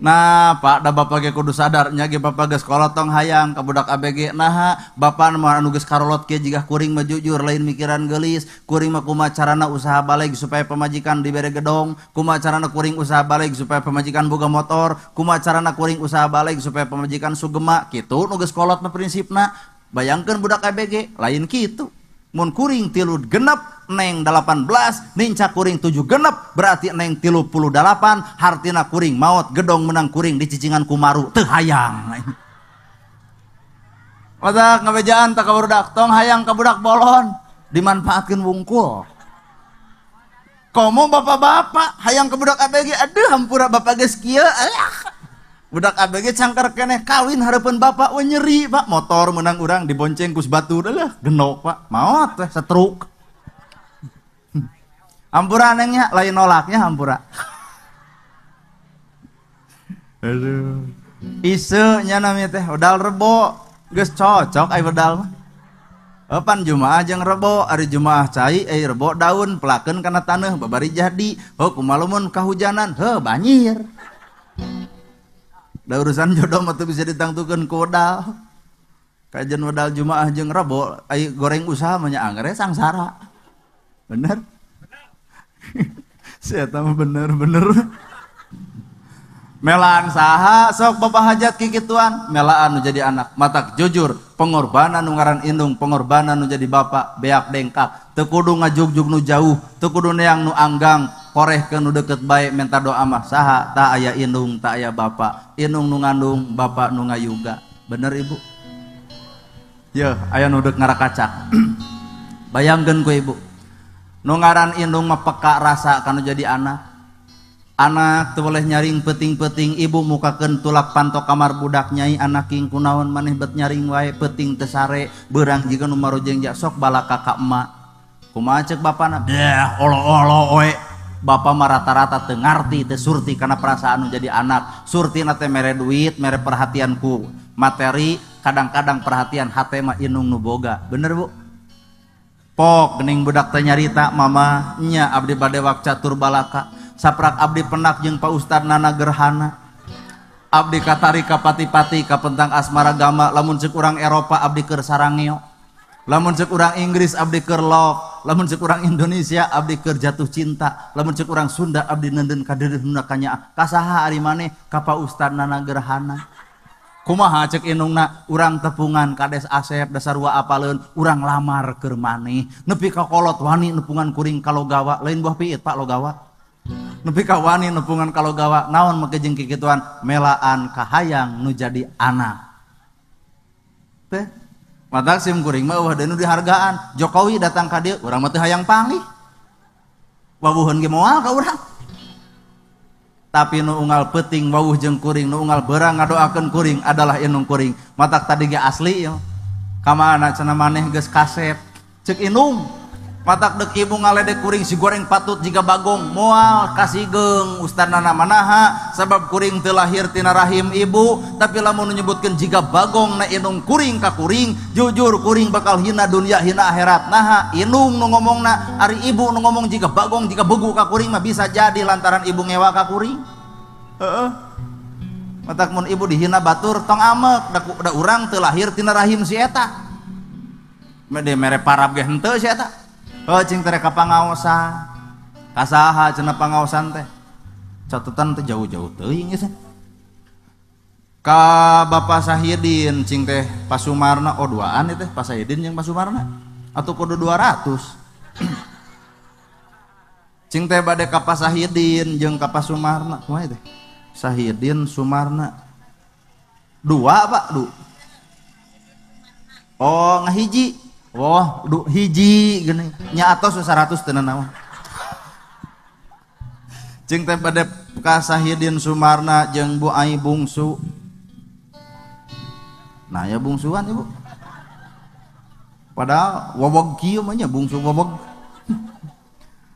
nah pak da bapak ge kudu sadar nya ge bapak geus kolot tong hayang ka budak ABG naha bapak mah anu geus karolot kieu jigah kuring mah jujur lain mikiran geulis kuring mah kumaha carana usaha baleg supaya pamajikan dibere gedong kumaha carana kuring usaha baleg supaya pamajikan boga motor kumaha carana kuring usaha baleg supaya pamajikan sugema kitu nu geus kolot mah prinsipna Bayangkan budak ABG lain gitu. Mun kuring 3 genep neng 18 ninca kuring 7 genep berarti neng 38 hartina kuring maot gedong menang kuring di cicingan kumaru teu hayang. Matak ngabejaan tak ka budak tong hayang ka budak bolon dimanfaatkeun wungkul. Komo bapak-bapak hayang ke budak ABG aduh hampura bapak geus kieu budak ABG cangkar keneh kawin hareupeun bapak we nyeri pak motor menang urang dibonceng kus batu lah genok pak maot teh setruk hampura nengnya lain nolaknya hampura aduh isu nya namanya teh udal rebo geus cocok ai bedal mah pan jumaah jeung rebo ari jumaah cai rebo daun pelakeun kana taneuh babari jadi kumaha lamun kahujanan banjir. Da urusan jodoh mah teu bisa ditangtukeun ku wedal. Kajian wedal jumaah jeung rebo ai goreng usaha mah nya angger sangsara. Bener? Sia eta mah bener. Melaan saha sok bapak hajat kikituan melaan nu jadi anak matak jujur pengorbanan nu ngaran indung pengorbanan nu jadi bapak beak dengkak teu kudu ngajugjug nu jauh teu kudu neang nu anggang korehkeun nu deukeut bae minta doa mah saha tak aya indung tak aya bapak indung nu ngandung bapak nu ngayuga bener ibu yeuh aya nu deuk ngarakacak bayangkeun ku ibu nu ngaran indung mah peka rasa kana jadi anak teu boleh nyaring peting-peting ibu mukakeun tulak pantok kamar budak nyai anak king kunaon maneh bet nyaring wae peting teu sare beurang jiga nu marojeng ja sok bala kakak emak kumaha ceuk bapana dah olo-olo we bapa mah rata-rata teu ngarti teu surti kana perasaan nu jadi anak surtina teh mere duit mere perhatian ku materi kadang-kadang perhatian hate mah inung nu boga bener bu pok geuning budak teh nyarita mama nya abdi bade wak catur balaka saprak abdi penak jeung Pak Ustad Nana Gerhana abdi katari ka pati-pati ka pentang asmara gama lamun ceuk urang Eropa abdi keur sarangeo lamun ceuk urang Inggris abdi keur love lamun ceuk urang Indonesia abdi keur jatuh cinta lamun ceuk urang Sunda abdi neudeun ka deureuhna kanya kasaha ari maneh ka Pak Ustad Nana Gerhana kumaha ceuk indungna urang tepungan kades Asep dasarua apaleun urang lamar keur maneh nepi ka kolot wani nepungan kuring kalogawa lain buah piit Pak logawa nepi ka wani nepungan kalogawa naon make jeung kikituan melaan kahayang nu jadi anak teh matak sim kuring mah eueuh deui nu dihargaan Jokowi datang ka dieu urang mah teu hayang panggih wawuheun ge moal ka urang tapi nu unggal peuting wawuh jeung kuring nu unggal beurang ngadoakeun kuring adalah inung kuring matak tadi ge asli yo kamana cenah maneh geus kasep ceuk inung matak dek ibu ngaledek kuring si goreng patut jika bagong moal kasigeung Ustad Nana manaha sabab kuring teu lahir tina rahim ibu tapi lamun nyebutkeun jika bagong na inung kuring ka kuring jujur kuring bakal hina dunia hina akhirat naha inung nu ngomongna ari ibu nu ngomong jika bagong jika begu ka kuring mah bisa jadi lantaran ibu ngewa ka kuring matak mun ibu dihina batur tong amek da urang teu lahir tina rahim si eta mede mere parab ge henteu si eta cing tere ka pangaosan kasaha cenah pangaosan teh catatan teh jauh-jauh teuing geus ka Bapak Sahidin cing teh Pasumarna duaan teh Pak Sahidin jeung Pasumarna atuh kudu 200 cing teh bade ka Pak Sahidin jeung ka Pasumarna kumaha teh Sahidin Sumarna 2 Pak ngahiji hiji gini nya atos 100 tenan naon cing teh bade ka Sahidin Sumarna jeung Bu Ai bungsu nah ya bungsuan ibu padahal wobog kieu mah nya bungsu wobog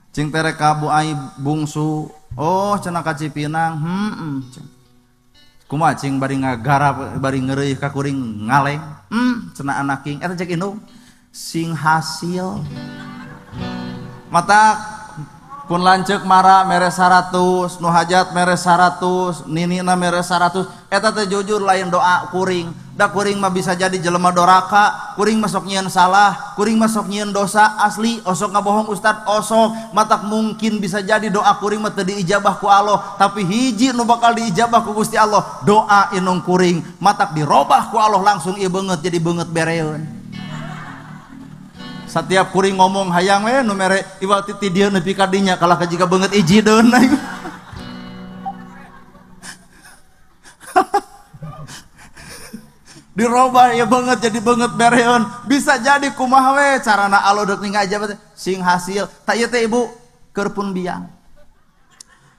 cing teh ka Bu Ai bungsu cenah ka Cipinang kumaha cing bari ngagarap bari ngeureuyh ka kuring ngaleng cenah anak king eta cek indung sing hasil matak Kun lanceuk mara mere 100, nu hajat mere 100, ninina mere 100. Eta teh jujur lain doa kuring. Da kuring mah bisa jadi jelema doraka, kuring masuk nyieun salah, kuring masuk nyieun dosa asli, osok ngabohong ustad, osok matak mungkin bisa jadi doa kuring mah teu diijabah ku Allah, tapi hiji nu bakal diijabah ku Gusti Allah, doa inung kuring matak dirobah ku Allah langsung ieu beungeut jadi beungeut bereun. Setiap kuring ngomong hayang we nu mere iwal ti dieu nepi ka dinya kalah jika beungeut iji deun. Dirobah ya banget jadi banget bereon, bisa jadi kumaha we carana Allah dek ngajab sing hasil tak ieu teh ibu keur pun biang.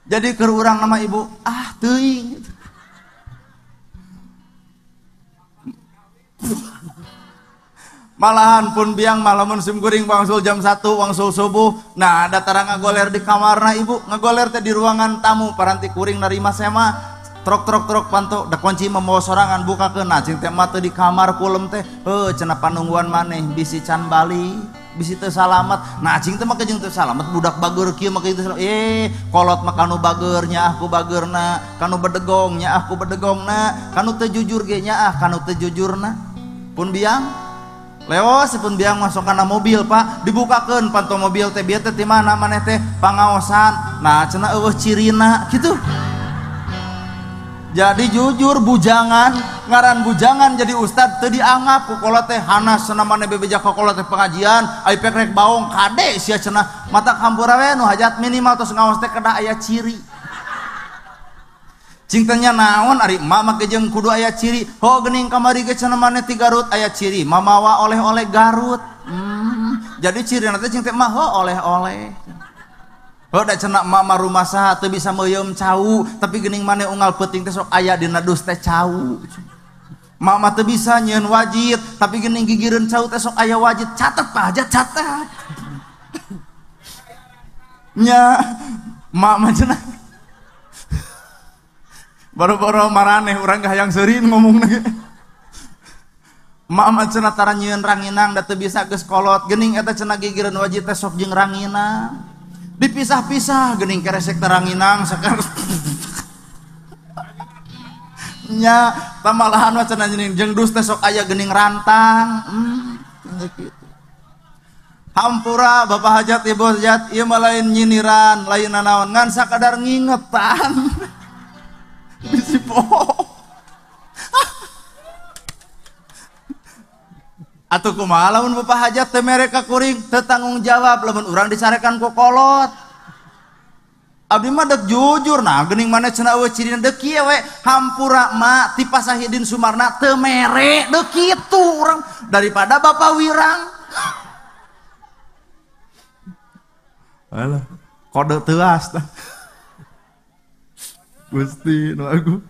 Jadi keur urang nama ibu teuing. Malahan pun biang malamun sim kuring wangsul jam 1 wangsul subuh. Nah ada tara ngagoler di kamarna ibu, ngagoler teh di ruangan tamu paranti kuring narima sema. Trok panto da kunci membawa sorangan bukakeun nah cing teh mah teu di kamar kulem teh cenah panungguan maneh bisi can bali bisi teu salamet nah cing teh mah jeung teu salamet budak bageur kieu mah kitu kolot mah kanu bageur nyaah ku bageurna kanu bedegong nyaah ku bedegongna kanu teu jujur ge nyaah kanu teu jujurna pun biang leos pun biang masuk kana mobil pak dibukakeun panto mobil teh bieu teh ti mana maneh teh pangaosan nah cenah eueuh cirina kitu. Jadi jujur bujangan ngaran bujangan jadi ustad teu dianggap ku kolot teh hanas cenah maneh bebeja ka kolot teh pengajian ai pek rek baong kade sia cenah matak hampura we nu hajat minimal tos ngaos teh kedah aya ciri cing teh nya naon ari emak mah jeung kudu aya ciri ho geuning kamari ge cenah maneh ti Garut aya ciri mamawa oleh-oleh Garut jadi ciri teh cing teh mah ho oleh-oleh. Oh da cenah mama rumah saha teu bisa meuyeum cau tapi geuning maneh unggal peuting teh sok aya dina dus teh cau. Mama teu bisa nyieun wajit tapi geuning gigireun cau teh sok aya wajit catet Pak Hajat catet. Nya mama cenah boro-boro maraneh urang hayang seurin ngomongna ge. Mama cenah tara nyieun ranginang da teu bisa geus kolot geuning eta cenah gigireun wajit teh sok jeung ranginang. Dipisah-pisah geuning keresek teranginang sakar nya tamalahan mah cenah jeung dus teh sok aya geuning rantang kitu. Hampura Bapak Hajat Ibu Hajat ieu mah lain nyiniran lain nanaon ngan sakadar ngingetan bisi poho atuh kumaha lamun Bapak Hajat teu mere ka kuring teu tanggung jawab lamun urang disarekan ku kolot abdi mah dek jujur nah geuning maneh cenah eueuh cirina deuk kieu we hampura mah ti Pasahidin Sumarna teu mere deuk kitu urang daripada Bapak Wirang alah kode teuas tah Gusti nu agung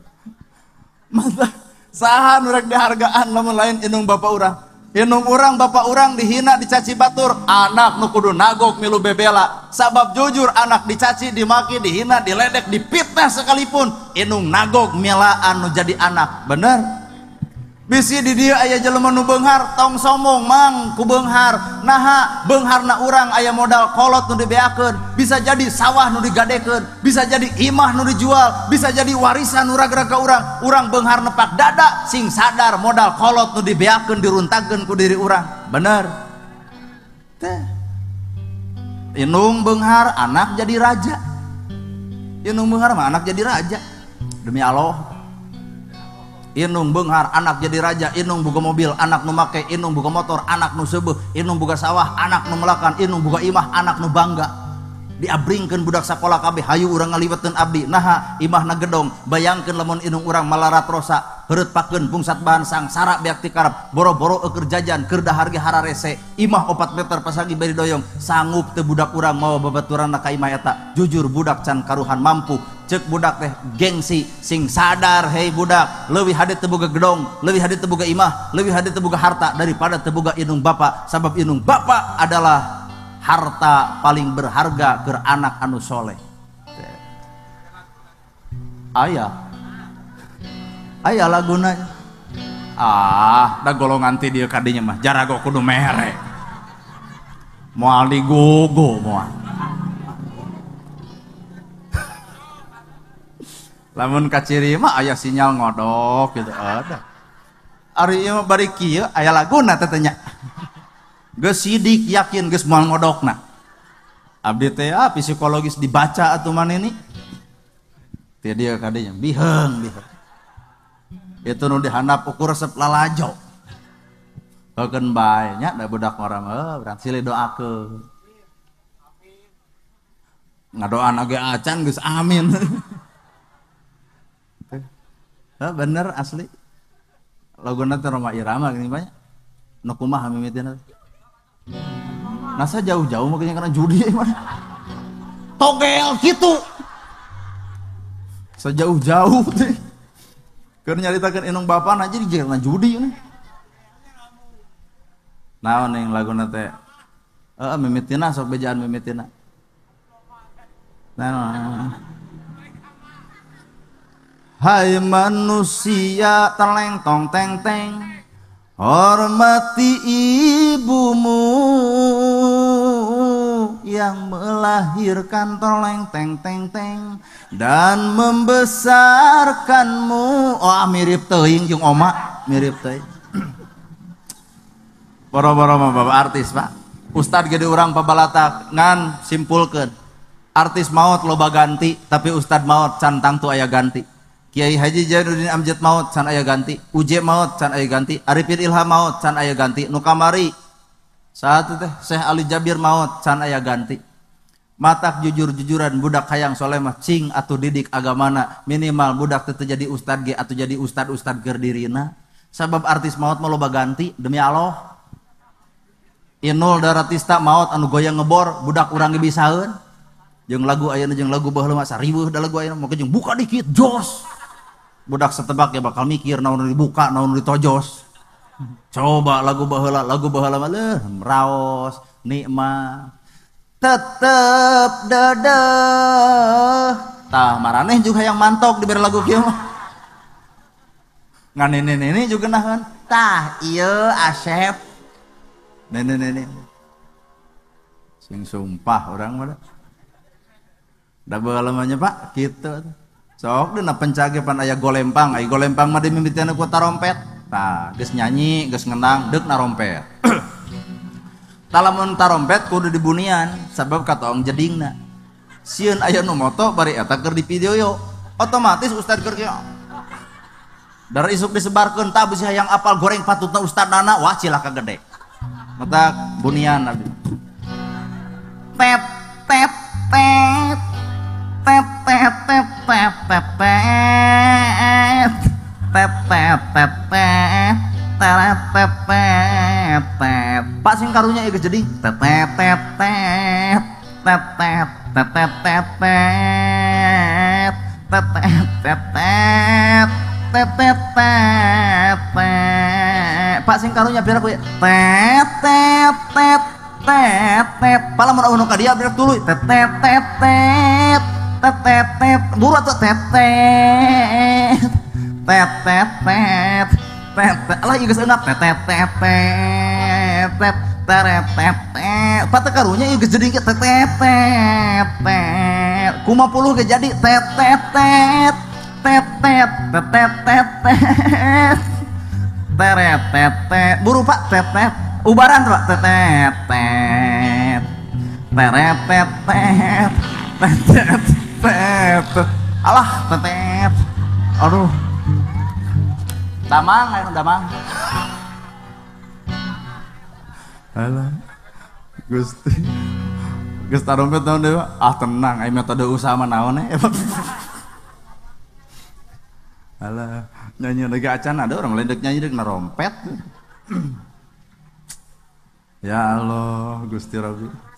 masa saha nu rek dihargaan lamun lain inung Bapak urang inung urang Bapak urang dihina dicaci batur anak nu kudu nagok milu bebela sabab jujur anak dicaci dimaki dihina diledek dipitnah sekalipun inung nagok milaan nu jadi anak bener bisi di dieu aya jelema nu beunghar tong somong mang ku beunghar naha beungharna urang aya modal kolot nu dibeakeun bisa jadi sawah nu digadekeun bisa jadi imah nu dijual bisa jadi warisan nu ragrag ka urang beunghar nepak dada sing sadar modal kolot nu dibeakeun diruntagkeun ku diri urang bener teh inung beunghar anak jadi raja inung beunghar mah anak jadi raja demi Allah inung beunghar anak jadi raja inung boga mobil anak nu make inung boga motor anak nu seubeuh inung boga sawah anak nu melakan inung boga imah anak nu bangga diabringkeun budak sakola kabeh hayu urang ngaliwetkeun abdi naha imahna gedong bayangkeun lamun inung urang malarat rosa heureutpakeun pungsat bahan sangsara beak ti karep boro-boro eukeur jajan keur dahar ge hararese imah 4 meter pasagi bari doyong sanggup teu budak urang mawa babaturanna ka imah eta jujur budak can karuhan mampu cek budak teh gengsi sing sadar hei budak leuwih hade teu boga gedong leuwih hade teu boga imah leuwih hade teu boga harta daripada teu boga inung bapa sabab inung bapa adalah harta paling berharga keur anak anu soleh aya laguna da golongan ti dieu kadinya mah jarago kudu mere moal digogo moal Lamun kaciri mah aya sinyal ngodok gitu ada. Ari ieu bari kieu aya laguna teh tanya. Geus sidik yakin geus moal ngodokna. Abdi teh psikologis dibaca atuh manehni. Teh dia kadinya biheung. Itu nu dihandap ukur resep lalajo. Heukeun bae nya da budak orang urang silih doakeun. Ngadoan age acan geus amin. Bener asli. Laguna teh Roma Irama gini banyak. Nu kumaha mimitina? Nasa jauh-jauh makanya karena judi mana? Togel gitu. Sejauh-jauh teh. Keur nyaritakeun inung bapana jadi karena judi nih. Naon yang laguna teh? Mimitina sok bejaan mimitina. Nah. Hai manusia teleng tong teng teng, hormati ibumu yang melahirkan toleng teng teng teng dan membesarkanmu. Oh mirip teuing jeung oma, mirip teuing. Boro-boro mah bapak artis pak. Ustad gede urang pabalatak ngan simpulkeun. Artis maot loba ganti, tapi ustad maot can tangtu aya ganti. Kiai Haji Jainuddin Amjad maut can aya ganti, Uje maut can aya ganti, Arifin Ilham maut can aya ganti, nu kamari saat teh Syekh Ali Jabir maut can aya ganti. Matak jujur-jujuran budak hayang soleh mah cing atuh didik agamana, minimal budak teh jadi ustad ge atuh jadi ustad keur dirina. Sabab artis maut mah loba ganti demi Allah. Inul Daratista maut anu goyang ngebor budak urang ge bisaeun. Jeung lagu ayeuna jeung lagu baheula mah sariweuh da lagu ayeuna mah jeung buka dikit jos. Budak setebak ya bakal mikir naon dibuka naon ditojos. Coba lagu baheula mah raos nikmat tetep dedeh tah maraneh juga yang mantok dibere lagu kieu mah ngan nene juga nahan tah ieu Asep nene sing sumpah orang mah da baheula mah nya Pak kitu sok dina pencage pan aya golempang mah dimimitian ku tarompet tah geus nyanyi geus ngenang deuk narompet talamun tarompet kudu dibunian sabab kataong jedingna sieun aya nu moto bari eta keur di video otomatis ustad keur kieu dar isuk disebarkeun tah bisi hayang apal goreng patutna ustadana wah cilaka gede mata bunian abdi pep pep pep pep pep pep pep pep pep pep pep pep pep pep pep pep Pak sing karunya ieu jadi pep pep pep pep pep pep pep pep pep pep pep pep pep pep pep pep Pak sing karunya biar aku pep pep pep pep pep palamun anu ka dia biar tuluy pep pep pep pep pep pep pep buru atuh pep pep pep pep pep pep lah ieu geus eunap pep pep pep pep pep pep pep pateu karunya ieu geus jadi pep pep pep kumaha puluh ge jadi pep pep pep pep pep pep pep pep pep pep pep buru Pak pep pep ubaran Pak pep pep pep pep pep pep pep alah pep aduh damang ayo damang alah Gusti geus tarompet naon deui tenang aya metode usaha mah naon alah nyanyi lagi acan ada orang lain dek nyanyi dek narompet ya Allah Gusti Rabbi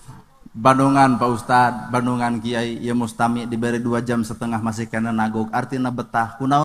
Bandungan Pak Ustad Bandungan Kiai ieu mustami diberi 2,5 jam masih kena nagok artina betah kunaon